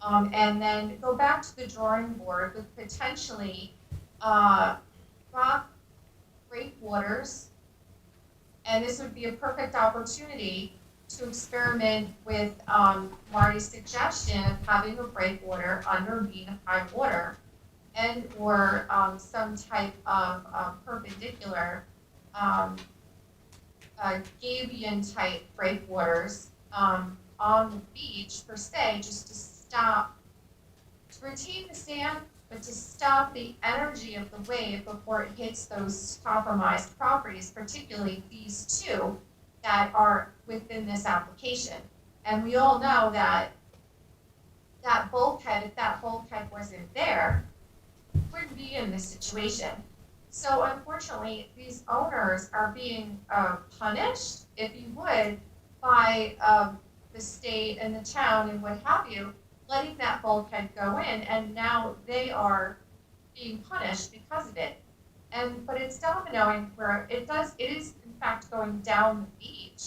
Speaker 7: And then go back to the drawing board with potentially rock breakwaters. And this would be a perfect opportunity to experiment with Marty's suggestion of having a breakwater under mean high water, and or some type of perpendicular gabion type breakwaters on the beach per se, just to stop, to retain the sand, but to stop the energy of the wave before it hits those compromised properties, particularly these two that are within this application. And we all know that that bulkhead, if that bulkhead wasn't there, wouldn't be in this situation. So unfortunately, these owners are being punished, if you would, by the state and the town and what have you, letting that bulkhead go in, and now they are being punished because of it. But it's dominoing where it is in fact going down the beach,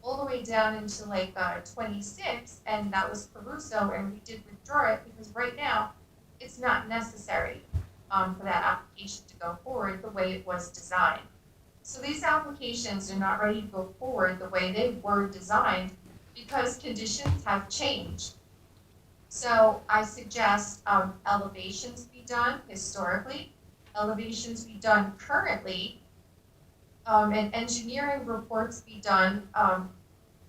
Speaker 7: all the way down into like 26, and that was Caruso, and we did withdraw it because right now it's not necessary for that application to go forward the way it was designed. So these applications are not ready to go forward the way they were designed because conditions have changed. So I suggest elevations be done historically, elevations be done currently, and engineering reports be done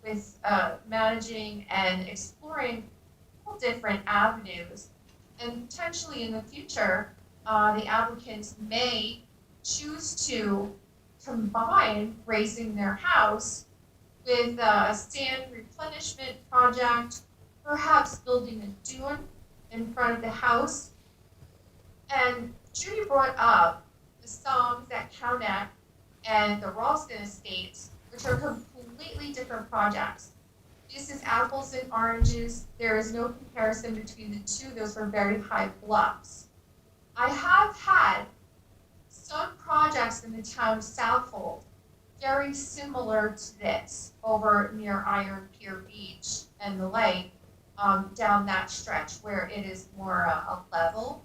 Speaker 7: with managing and exploring all different avenues. And potentially in the future, the applicants may choose to combine raising their house with a sand replenishment project, perhaps building a dune in front of the house. And Judy brought up the Psalms at Cowneck and the Ralston Estates, which are completely different projects. This is apples and oranges. There is no comparison between the two. Those were very high bluffs. I have had some projects in the town of Southold very similar to this over near Iron Pier Beach and the lake, down that stretch where it is more a level,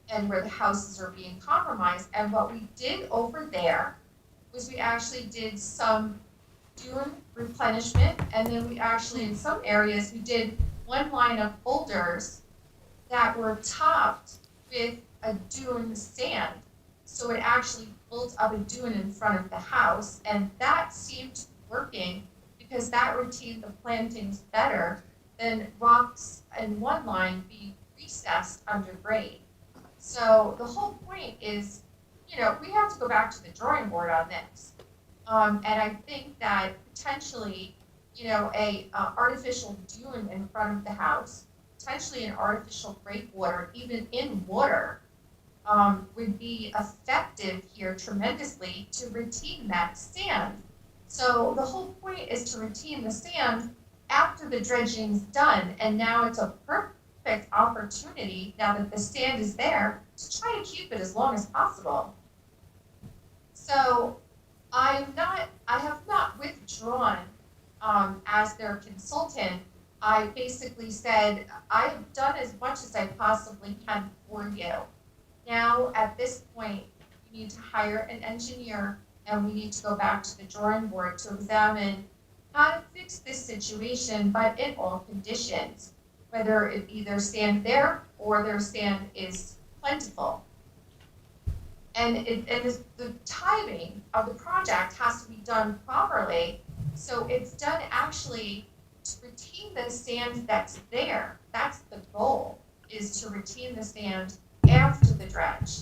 Speaker 7: and where the houses are being compromised. And what we did over there was we actually did some dune replenishment, and then we actually, in some areas, we did one line of boulders that were topped with a dune sand. So it actually built up a dune in front of the house, and that seemed to be working because that retained the plantings better than rocks in one line being recessed under grade. So the whole point is, we have to go back to the drawing board on this. And I think that potentially, a artificial dune in front of the house, potentially an artificial breakwater, even in water, would be effective here tremendously to retain that sand. So the whole point is to retain the sand after the dredging's done, and now it's a perfect opportunity, now that the sand is there, to try to keep it as long as possible. So I have not withdrawn as their consultant. I basically said, I have done as much as I possibly can for you. Now, at this point, we need to hire an engineer and we need to go back to the drawing board to examine how to fix this situation, but in all conditions, whether it be their sand there or their sand is plentiful. And the timing of the project has to be done properly, so it's done actually to retain the sand that's there. That's the goal, is to retain the sand after the dredge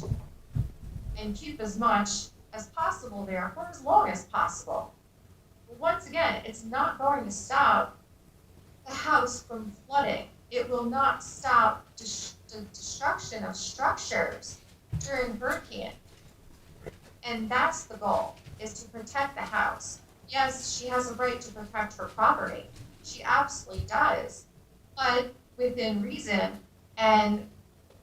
Speaker 7: and keep as much as possible there for as long as possible. But once again, it's not going to stop the house from flooding. It will not stop the destruction of structures during hurricane. And that's the goal, is to protect the house. Yes, she has a right to protect her property. She absolutely does, but within reason. And,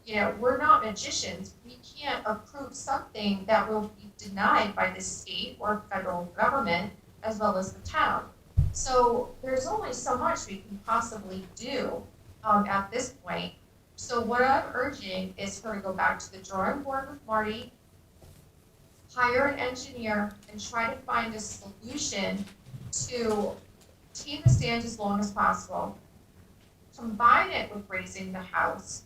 Speaker 7: you know, we're not magicians. We can't approve something that will be denied by the state or federal government as well as the town. So there's only so much we can possibly do at this point. So what I'm urging is for her to go back to the drawing board with Marty, hire an engineer, and try to find a solution to retain the sand as long as possible, combine it with raising the house,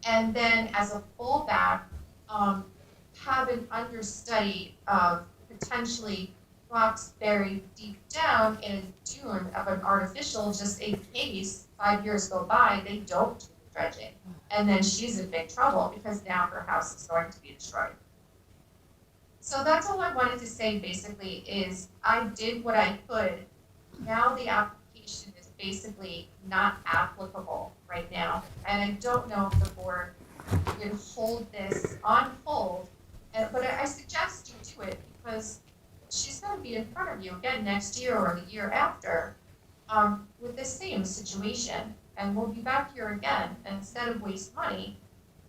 Speaker 7: and then as a fallback, have an understudy of potentially rocks buried deep down in a dune of an artificial, just in case 5 years go by, they don't do the dredging. And then she's in big trouble because now her house is going to be destroyed. So that's all I wanted to say basically is I did what I could. Now the application is basically not applicable right now. And I don't know if the board would hold this on hold, but I suggest you do it because she's going to be in front of you again next year or the year after with the same situation. And we'll be back here again, and instead of waste money,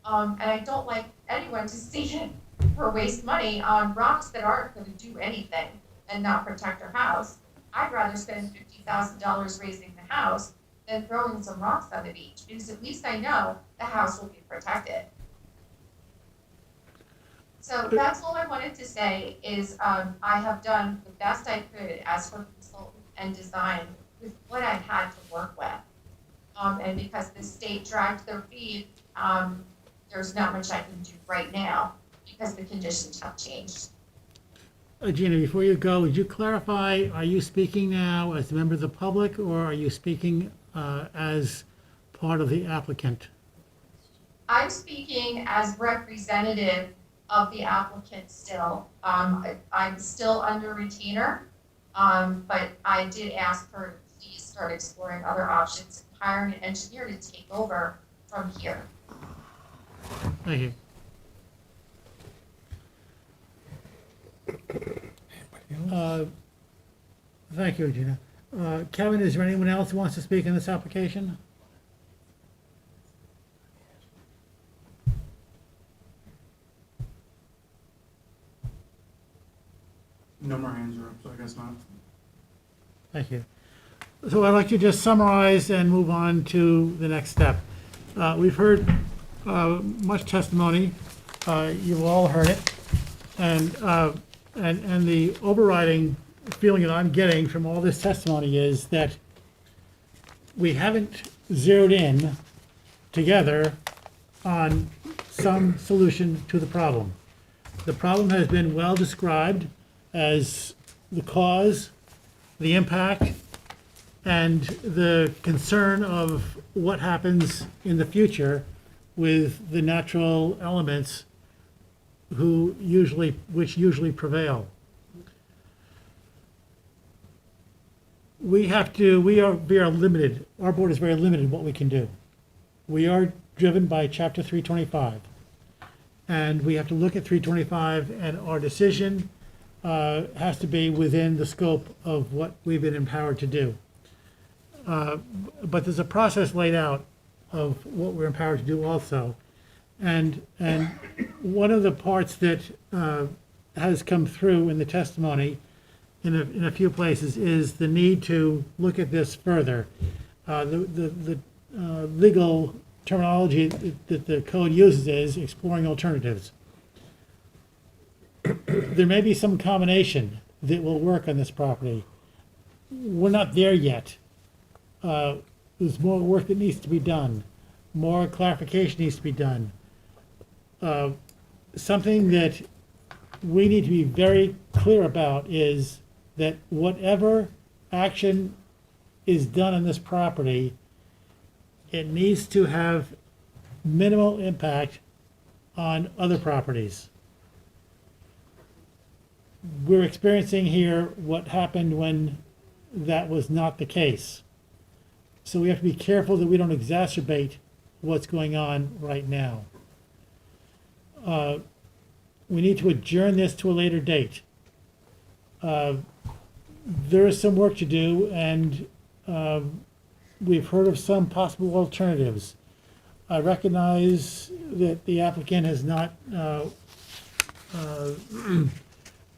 Speaker 7: and I don't like anyone to see it or waste money on rocks that aren't going to do anything and not protect her house. I'd rather spend $50,000 raising the house than throwing some rocks on the beach, because at least I know the house will be protected. So that's all I wanted to say is I have done the best I could as her consultant and design with what I had to work with. And because the state dragged their feet, there's not much I can do right now because the conditions have changed.
Speaker 2: Gina, before you go, would you clarify, are you speaking now as a member of the public, or are you speaking as part of the applicant?
Speaker 7: I'm speaking as representative of the applicant still. I'm still under retainer, but I did ask her to please start exploring other options, hiring an engineer to take over from here.
Speaker 2: Thank you. Thank you, Gina. Kevin, is there anyone else who wants to speak in this application?
Speaker 12: No more hands are up, so I guess not.
Speaker 2: Thank you. So I'd like to just summarize and move on to the next step. We've heard much testimony. You've all heard it. And the overriding feeling that I'm getting from all this testimony is that we haven't zeroed in together on some solution to the problem. The problem has been well described as the cause, the impact, and the concern of what happens in the future with the natural elements which usually prevail. We are limited, our board is very limited in what we can do. We are driven by Chapter 325. And we have to look at 325, and our decision has to be within the scope of what we've been empowered to do. But there's a process laid out of what we're empowered to do also. And one of the parts that has come through in the testimony in a few places is the need to look at this further. The legal terminology that the code uses is exploring alternatives. There may be some combination that will work on this property. We're not there yet. There's more work that needs to be done. More clarification needs to be done. Something that we need to be very clear about is that whatever action is done on this property, it needs to have minimal impact on other properties. We're experiencing here what happened when that was not the case. So we have to be careful that we don't exacerbate what's going on right now. We need to adjourn this to a later date. There is some work to do, and we've heard of some possible alternatives. I recognize that the applicant has not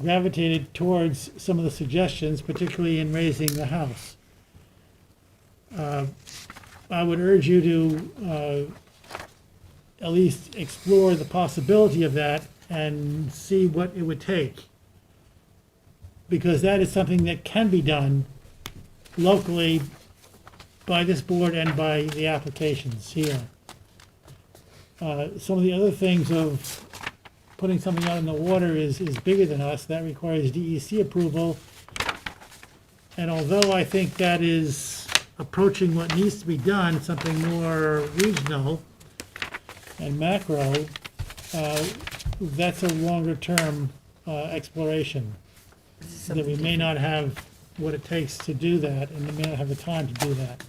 Speaker 2: gravitated towards some of the suggestions, particularly in raising the house. I would urge you to at least explore the possibility of that and see what it would take. Because that is something that can be done locally by this board and by the applications here. Some of the other things of putting something out in the water is bigger than us. That requires DEC approval. And although I think that is approaching what needs to be done, something more regional and macro, that's a longer term exploration. That we may not have what it takes to do that, and we may not have the time to do that.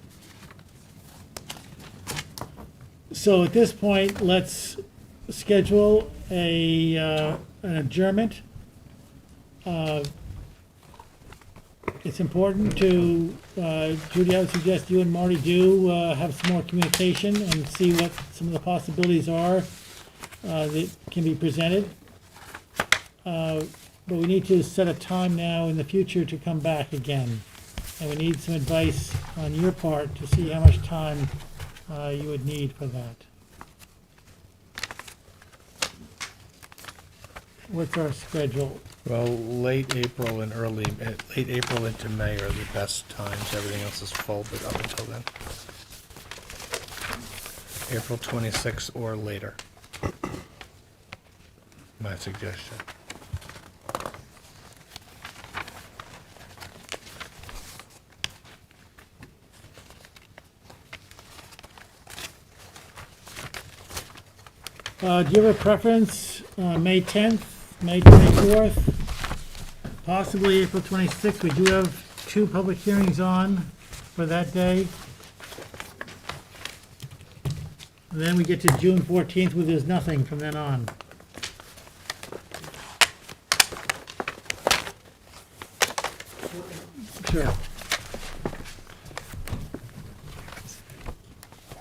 Speaker 2: So at this point, let's schedule an adjournment. It's important to, Judy, I would suggest you and Marty do have some more communication and see what some of the possibilities are that can be presented. But we need to set a time now in the future to come back again. And we need some advice on your part to see how much time you would need for that. What's our schedule?
Speaker 1: Well, late April into May are the best times. Everything else is full, but up until then. April 26th or later. My suggestion.
Speaker 2: Do you have a preference? May 10th, May 24th, possibly April 26th? We do have 2 public hearings on for that day. And then we get to June 14th where there's nothing from then on. Sure.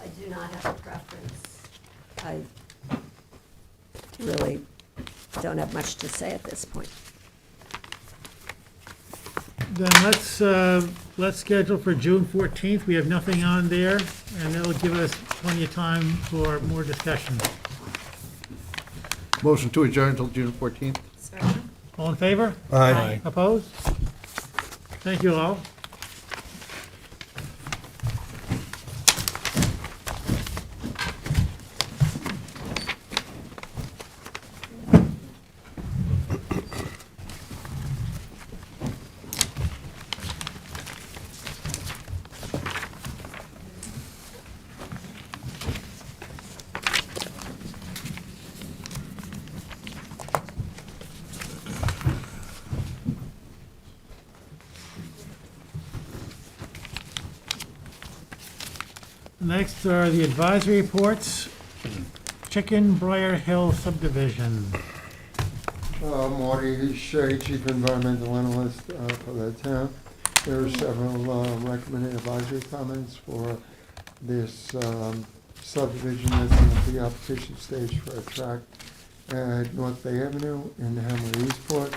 Speaker 6: I do not have a preference. I really don't have much to say at this point.
Speaker 2: Then let's schedule for June 14th. We have nothing on there, and that'll give us plenty of time for more discussion.
Speaker 4: Motion to adjourn until June 14th.
Speaker 5: Second.
Speaker 2: All in favor?
Speaker 1: Aye.
Speaker 2: Opposed? Thank you all. Next are the advisory reports. Chicken Briar Hill subdivision.
Speaker 3: Marty Shea, Chief Environmental Analyst for the town. There are several recommended advisory comments for this subdivision that's in the application stage for a tract at North Bay Avenue in Hamlet Eastport.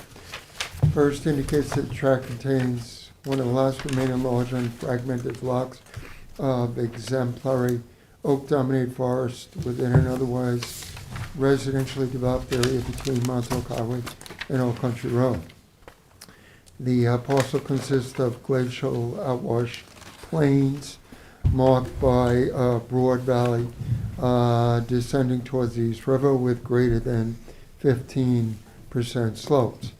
Speaker 3: First indicates that the tract contains one of the last remaining large unfragmented blocks of exemplary oak-dominated forest within an otherwise residentially developed area between Montauk Highway and Old Country Road. The parcel consists of glacial outwash plains marked by a broad valley descending towards the East River with greater than 15% slopes.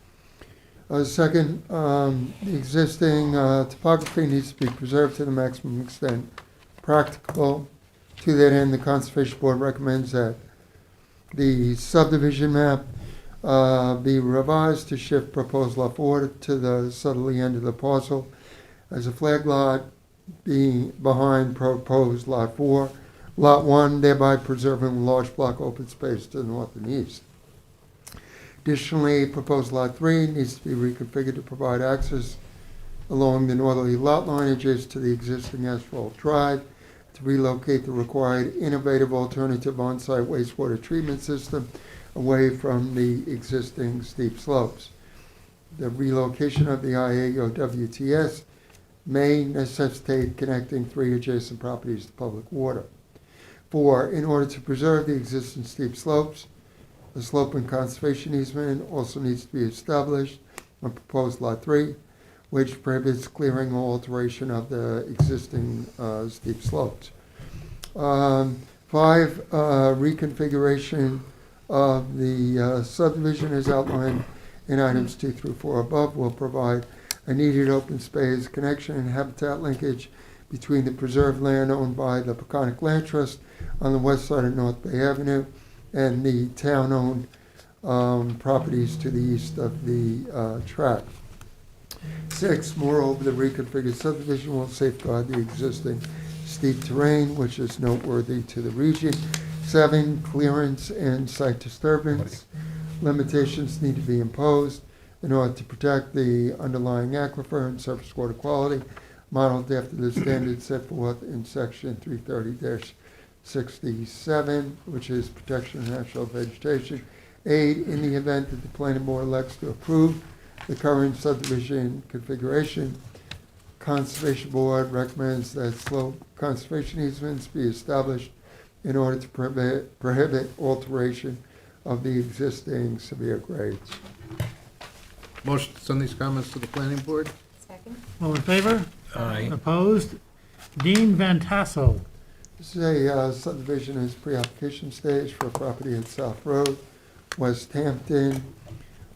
Speaker 3: Second, the existing topography needs to be preserved to the maximum extent practicable. To that end, the Conservation Board recommends that the subdivision map be revised to shift proposed lot 4 to the southerly end of the parcel as a flag lot being behind proposed lot 4, lot 1, thereby preserving large block open space to the north and east. Additionally, proposed lot 3 needs to be reconfigured to provide access along the northerly lot line adjacent to the existing asphalt drive to relocate the required innovative alternative on-site wastewater treatment system away from the existing steep slopes. The relocation of the IAOWTS may necessitate connecting 3 adjacent properties to public water. 4, in order to preserve the existing steep slopes, a slope and conservation easement also needs to be established on proposed lot 3, which prohibits clearing or alteration of the existing steep slopes. 5, reconfiguration of the subdivision as outlined in items 2 through 4 above will provide a needed open space connection and habitat linkage between the preserved land owned by the Peconic Land Trust on the west side of North Bay Avenue and the town-owned properties to the east of the track. 6, moreover, the reconfigured subdivision will safeguard the existing steep terrain, which is noteworthy to the region. 7, clearance and site disturbance limitations need to be imposed in order to protect the underlying aquifer and surface water quality, modeled after the standards set forth in section 330-67, which is protection of natural vegetation. 8, in the event that the planning board elects to approve the current subdivision configuration, Conservation Board recommends that slope conservation easements be established in order to prohibit alteration of the existing severe grades.
Speaker 4: Motion to send these comments to the planning board?
Speaker 5: Second.
Speaker 2: All in favor?
Speaker 1: Aye.
Speaker 2: Opposed? Dean Van Tassel.
Speaker 3: This is a subdivision is pre-application stage for a property at South Road, West Hampton.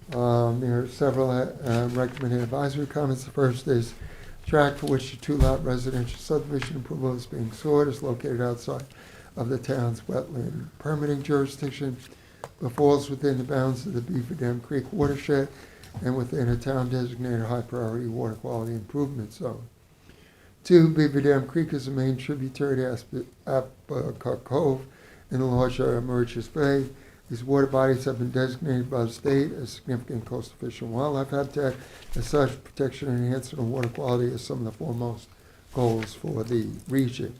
Speaker 3: There are several recommended advisory comments. The first is tract for which the 2-lot residential subdivision approval is being sought is located outside of the town's wetland permitting jurisdiction, but falls within the bounds of the Beaver Dam Creek watershed and within a town-designated high-priority water quality improvement zone. 2, Beaver Dam Creek is a main tributary to Apicook Cove in the larger Mauritius Bay. These water bodies have been designated by the state as significant coastal fish and wildlife habitat. As such, protection and enhancement of water quality is some of the foremost goals for the region.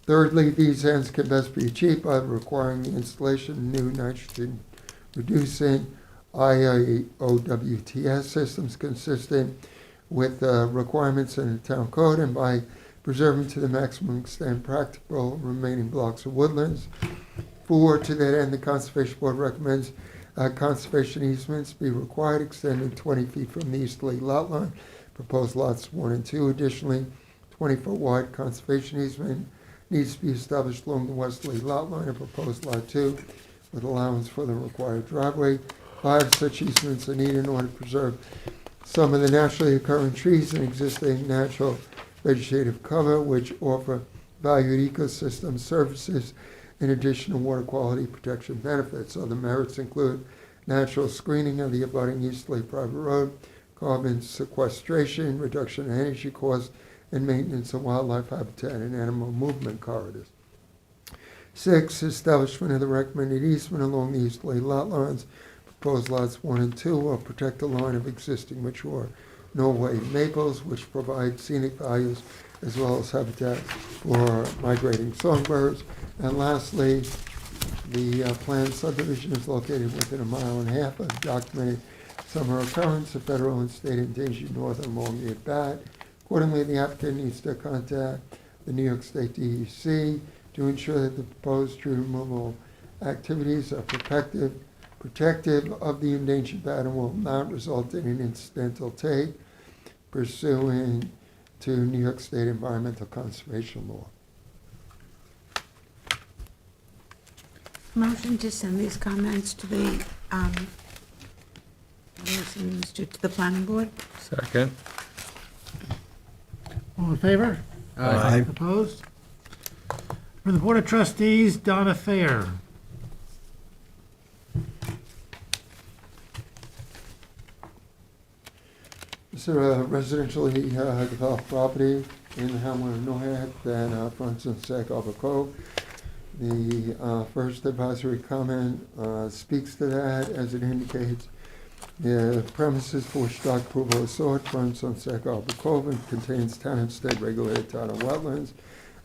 Speaker 3: Thirdly, these ends can best be achieved by requiring the installation of new nitrogen-reducing IAOWTS systems consistent with requirements in the town code and by preserving to the maximum extent practicable remaining blocks of woodlands. 4, to that end, the Conservation Board recommends conservation easements be required extending 20 feet from the easterly lot line, proposed lots 1 and 2. Additionally, 20-foot wide conservation easement needs to be established along the westerly lot line of proposed lot 2 with allowance for the required driveway. 5 such easements are needed in order to preserve some of the naturally occurring trees and existing natural vegetative cover, which offer valued ecosystem services in addition to water quality protection benefits. Other merits include natural screening of the abutting easterly private road, carbon sequestration, reduction in energy costs, and maintenance of wildlife habitat and animal movement corridors. 6, establishment of the recommended easement along the easterly lot lines. Proposed lots 1 and 2 will protect a line of existing mature Norway maples, which provide scenic values as well as habitat for migrating songbirds. And lastly, the planned subdivision is located within 1.5 miles of documented summer occurrence of federal and state endangered northern long-eared bat. Accordingly, the applicant needs to contact the New York State DEC to ensure that the proposed tree removal activities are protective of the endangered bat and will not result in an incidental take pursuant to New York State environmental conservation law.
Speaker 13: Motion to send these comments to the, to the planning board?
Speaker 1: Second.
Speaker 2: All in favor?
Speaker 1: Aye.
Speaker 2: Opposed? For the Board of Trustees, Donna Thayer.
Speaker 3: This is a residentially developed property in the hamlet of Norhead that fronts on Sag Harbor Cove. The first advisory comment speaks to that, as it indicates the premises for which dock approval is sought fronts on Sag Harbor Cove and contains town and state regulated tidal wetlands,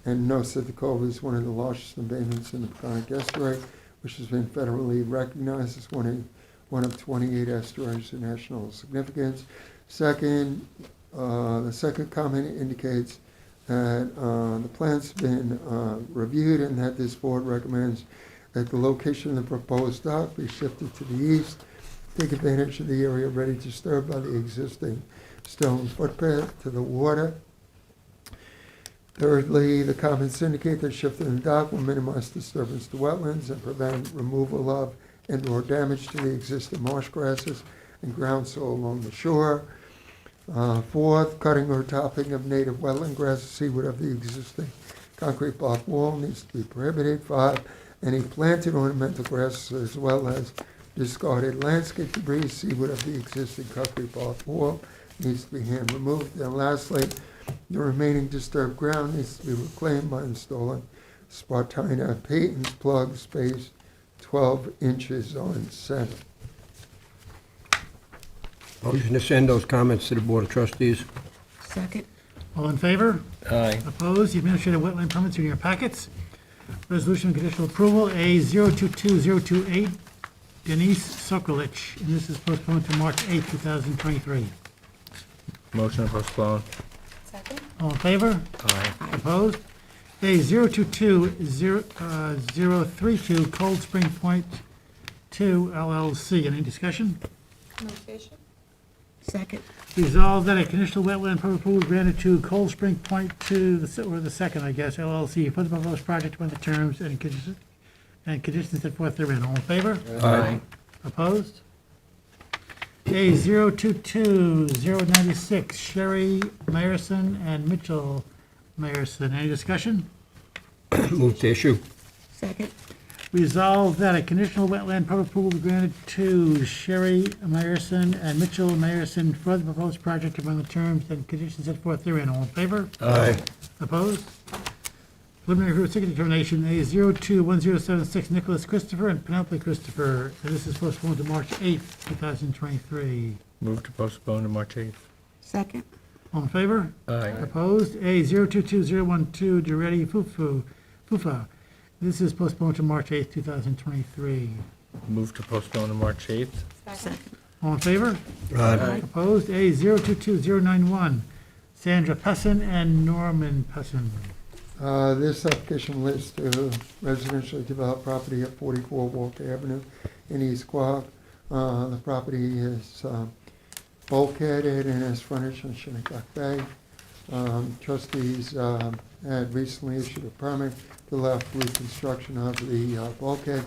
Speaker 3: and notes that the cove is one of the largest embayments in the Peconic Estuary, which has been federally recognized as one of 28 estuaries of national significance. Second, the second comment indicates that the plan's been reviewed and that this board recommends that the location of the proposed dock be shifted to the east, take advantage of the area already disturbed by the existing stone footpath to the water. Thirdly, the comments indicate that shifting the dock will minimize disturbance to wetlands and prevent removal of and/or damage to the existing marsh grasses and ground soil along the shore. Fourth, cutting or topping of native wetland grass or seaweed of the existing concrete block wall needs to be prohibited. 5, any planted ornamental grasses as well as discarded landscape debris, seaweed of the existing concrete block wall needs to be hand removed. And lastly, the remaining disturbed ground needs to be reclaimed by installing Spartina Payton's plug spaced 12 inches on center.
Speaker 4: Motion to send those comments to the Board of Trustees.
Speaker 13: Second.
Speaker 2: All in favor?
Speaker 1: Aye.
Speaker 2: Opposed? The administrative wetland permits are in your packets. Resolution of conditional approval, A 022028, Denise Sokolich, and this is postponed to March 8, 2023.
Speaker 1: Motion to postpone.
Speaker 5: Second?
Speaker 2: All in favor?
Speaker 1: Aye.
Speaker 2: Opposed? A 022032, Cold Spring Point 2 LLC. Any discussion?
Speaker 5: Motivation?
Speaker 13: Second.
Speaker 2: Resolved that a conditional wetland permit approval granted to Cold Spring Point 2, or the second, I guess, LLC, for the proposed project when the terms and conditions set forth therein. All in favor?
Speaker 1: Aye.
Speaker 2: Opposed? A 022096, Sherry Meyerson and Mitchell Meyerson. Any discussion?
Speaker 4: Move to issue.
Speaker 13: Second.
Speaker 2: Resolved that a conditional wetland permit approval be granted to Sherry Meyerson and Mitchell Meyerson for the proposed project among the terms and conditions set forth therein. All in favor?
Speaker 1: Aye.
Speaker 2: Opposed? Preliminary review ticket determination, A 021076, Nicholas Christopher and Penelope Christopher. And this is postponed to March 8th, 2023.
Speaker 1: Move to postpone to March 8th.
Speaker 13: Second.
Speaker 2: All in favor?
Speaker 1: Aye.
Speaker 2: Opposed? A 022012, Giretti Fufa. This is postponed to March 8th, 2023.
Speaker 1: Move to postpone to March 8th.
Speaker 5: Second?
Speaker 2: All in favor?
Speaker 1: Aye.
Speaker 2: Opposed? A 022091, Sandra Pessin and Norman Pessin.
Speaker 3: This application lists to residentially developed property at 44 Walker Avenue in East Quogue. The property is bulkheaded and has frontage on Shinnecock Bay. Trustees had recently issued a permit to allow for reconstruction of the bulkhead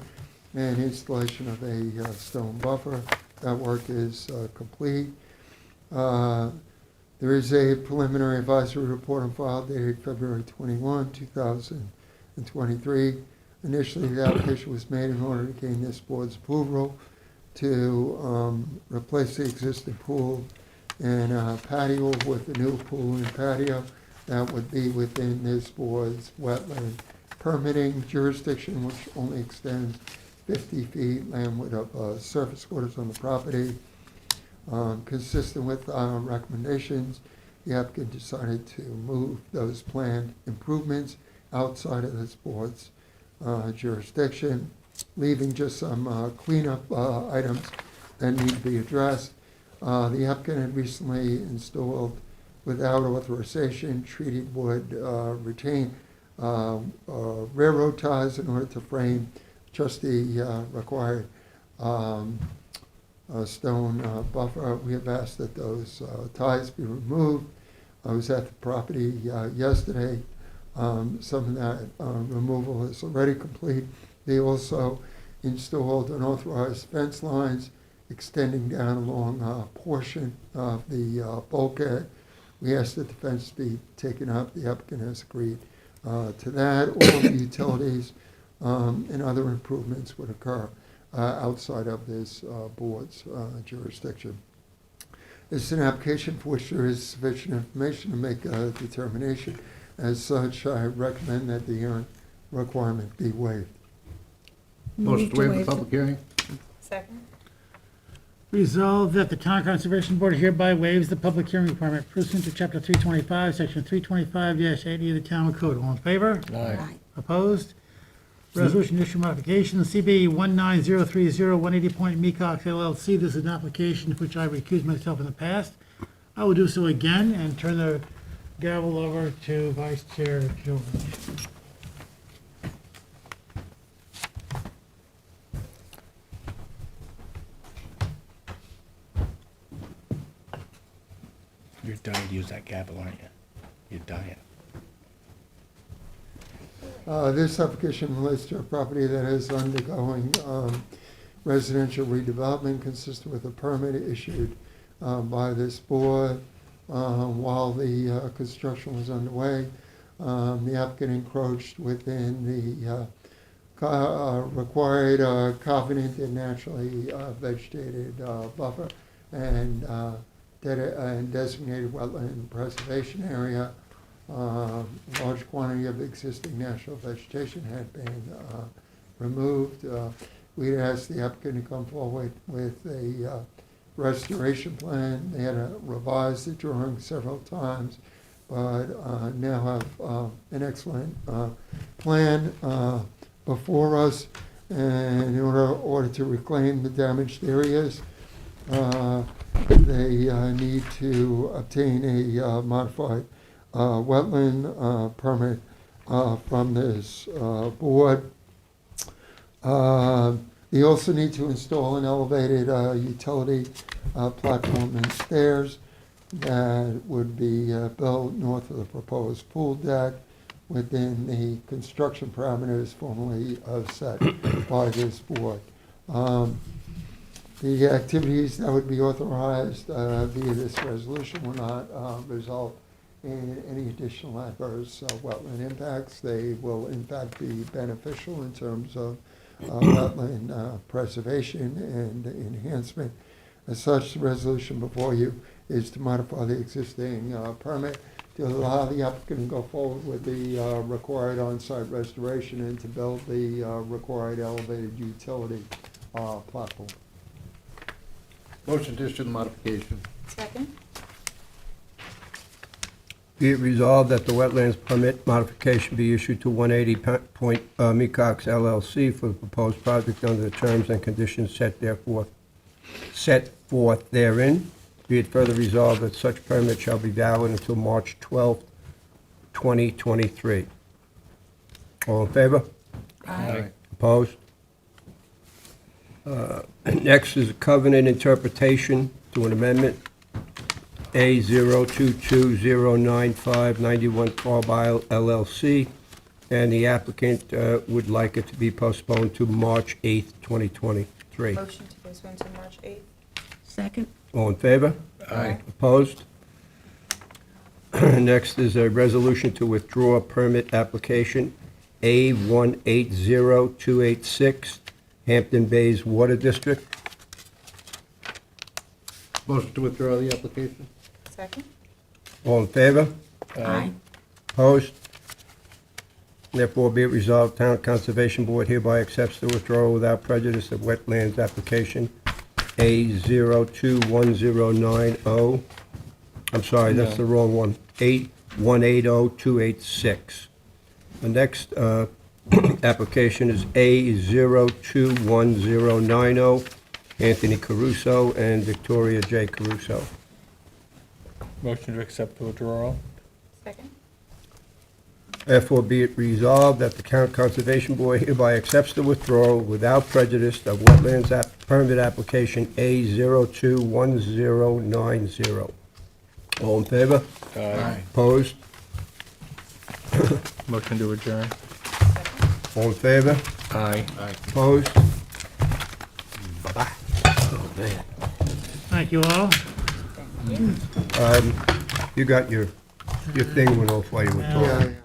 Speaker 3: and installation of a stone buffer. That work is complete. There is a preliminary advisory report on file dated February 21, 2023. Initially, the application was made in order to gain this board's approval to replace the existing pool and patio with a new pool and patio that would be within this board's wetland permitting jurisdiction, which only extends 50 feet landward of surface waters on the property. Consistent with recommendations, the applicant decided to move those planned improvements outside of this board's jurisdiction, leaving just some cleanup items that need to be addressed. The applicant had recently installed, without authorization, treated wood retaining railroad ties in order to frame just the required stone buffer. We have asked that those ties be removed. I was at the property yesterday. Some of that removal is already complete. They also installed unauthorized fence lines extending down along a portion of the bulkhead. We asked that the fence be taken up. The applicant has agreed to that. All of the utilities and other improvements would occur outside of this board's jurisdiction. This is an application for which there is sufficient information to make a determination. As such, I recommend that the hearing requirement be waived.
Speaker 13: Move to waive the public
Speaker 4: hearing?
Speaker 5: Second.
Speaker 2: Resolved that the Town Conservation Board hereby waives the public hearing requirement pursuant to Chapter 325, Section 325-80 of the Town Code. All in favor?
Speaker 13: Aye.
Speaker 2: Opposed? Resolution to issue modification, CB 19030, 180 Point Mecox LLC. This is an application which I recused myself in the past. I will do so again and turn the gavel over to Vice Chair George.
Speaker 1: You're dying to use that gavel, aren't you? You're dying.
Speaker 3: This application relates to a property that is undergoing residential redevelopment consistent with a permit issued by this board while the construction was underway. The applicant encroached within the required covenant and naturally vegetated buffer and designated wetland preservation area. Large quantity of existing natural vegetation had been removed. We asked the applicant to come forward with a restoration plan. They had to revise the drawing several times, but now have an excellent plan before us. And in order to reclaim the damaged areas, they need to obtain a modified wetland permit from this board. They also need to install an elevated utility platform and stairs that would be built north of the proposed pool deck within the construction parameters formally set by this board. The activities that would be authorized via this resolution will not result in any additional adverse wetland impacts. They will in fact be beneficial in terms of wetland preservation and enhancement. As such, the resolution before you is to modify the existing permit to allow the applicant to go forward with the required on-site restoration and to build the required elevated utility platform.
Speaker 4: Motion to issue the modification.
Speaker 5: Second.
Speaker 14: Be it resolved that the wetlands permit modification be issued to 180 Point Mecox LLC for the proposed project under the terms and conditions set forth therein. Be it further resolved that such permit shall be valid until March 12th, 2023. All in favor?
Speaker 13: Aye.
Speaker 14: Opposed? Next is a covenant interpretation to an amendment, A02209591 Carbile LLC, and the applicant would like it to be postponed to March 8th, 2023.
Speaker 5: Motion to postpone to March 8th.
Speaker 13: Second.
Speaker 14: All in favor?
Speaker 5: Aye.
Speaker 14: Opposed? Next is a resolution to withdraw a permit application, A180286, Hampton Bays Water District.
Speaker 4: Motion to withdraw the application.
Speaker 5: Second.
Speaker 14: All in favor?
Speaker 13: Aye.
Speaker 14: Opposed? Therefore, be it resolved, Town Conservation Board hereby accepts the withdrawal without prejudice of wetlands application A021090. I'm sorry, that's the wrong one. 180286. The next application is A021090, Anthony Caruso and Victoria J. Caruso.
Speaker 1: Motion to accept the withdrawal.
Speaker 5: Second.
Speaker 14: Therefore, be it resolved that the County Conservation Board hereby accepts the withdrawal without prejudice of wetlands permit application A021090. All in favor?
Speaker 1: Aye.
Speaker 14: Opposed?
Speaker 1: Motion to adjourn.
Speaker 14: All in favor?
Speaker 1: Aye.
Speaker 14: Opposed?
Speaker 2: Thank you all.
Speaker 14: You got your thing went off while you were talking.
Speaker 3: Yeah,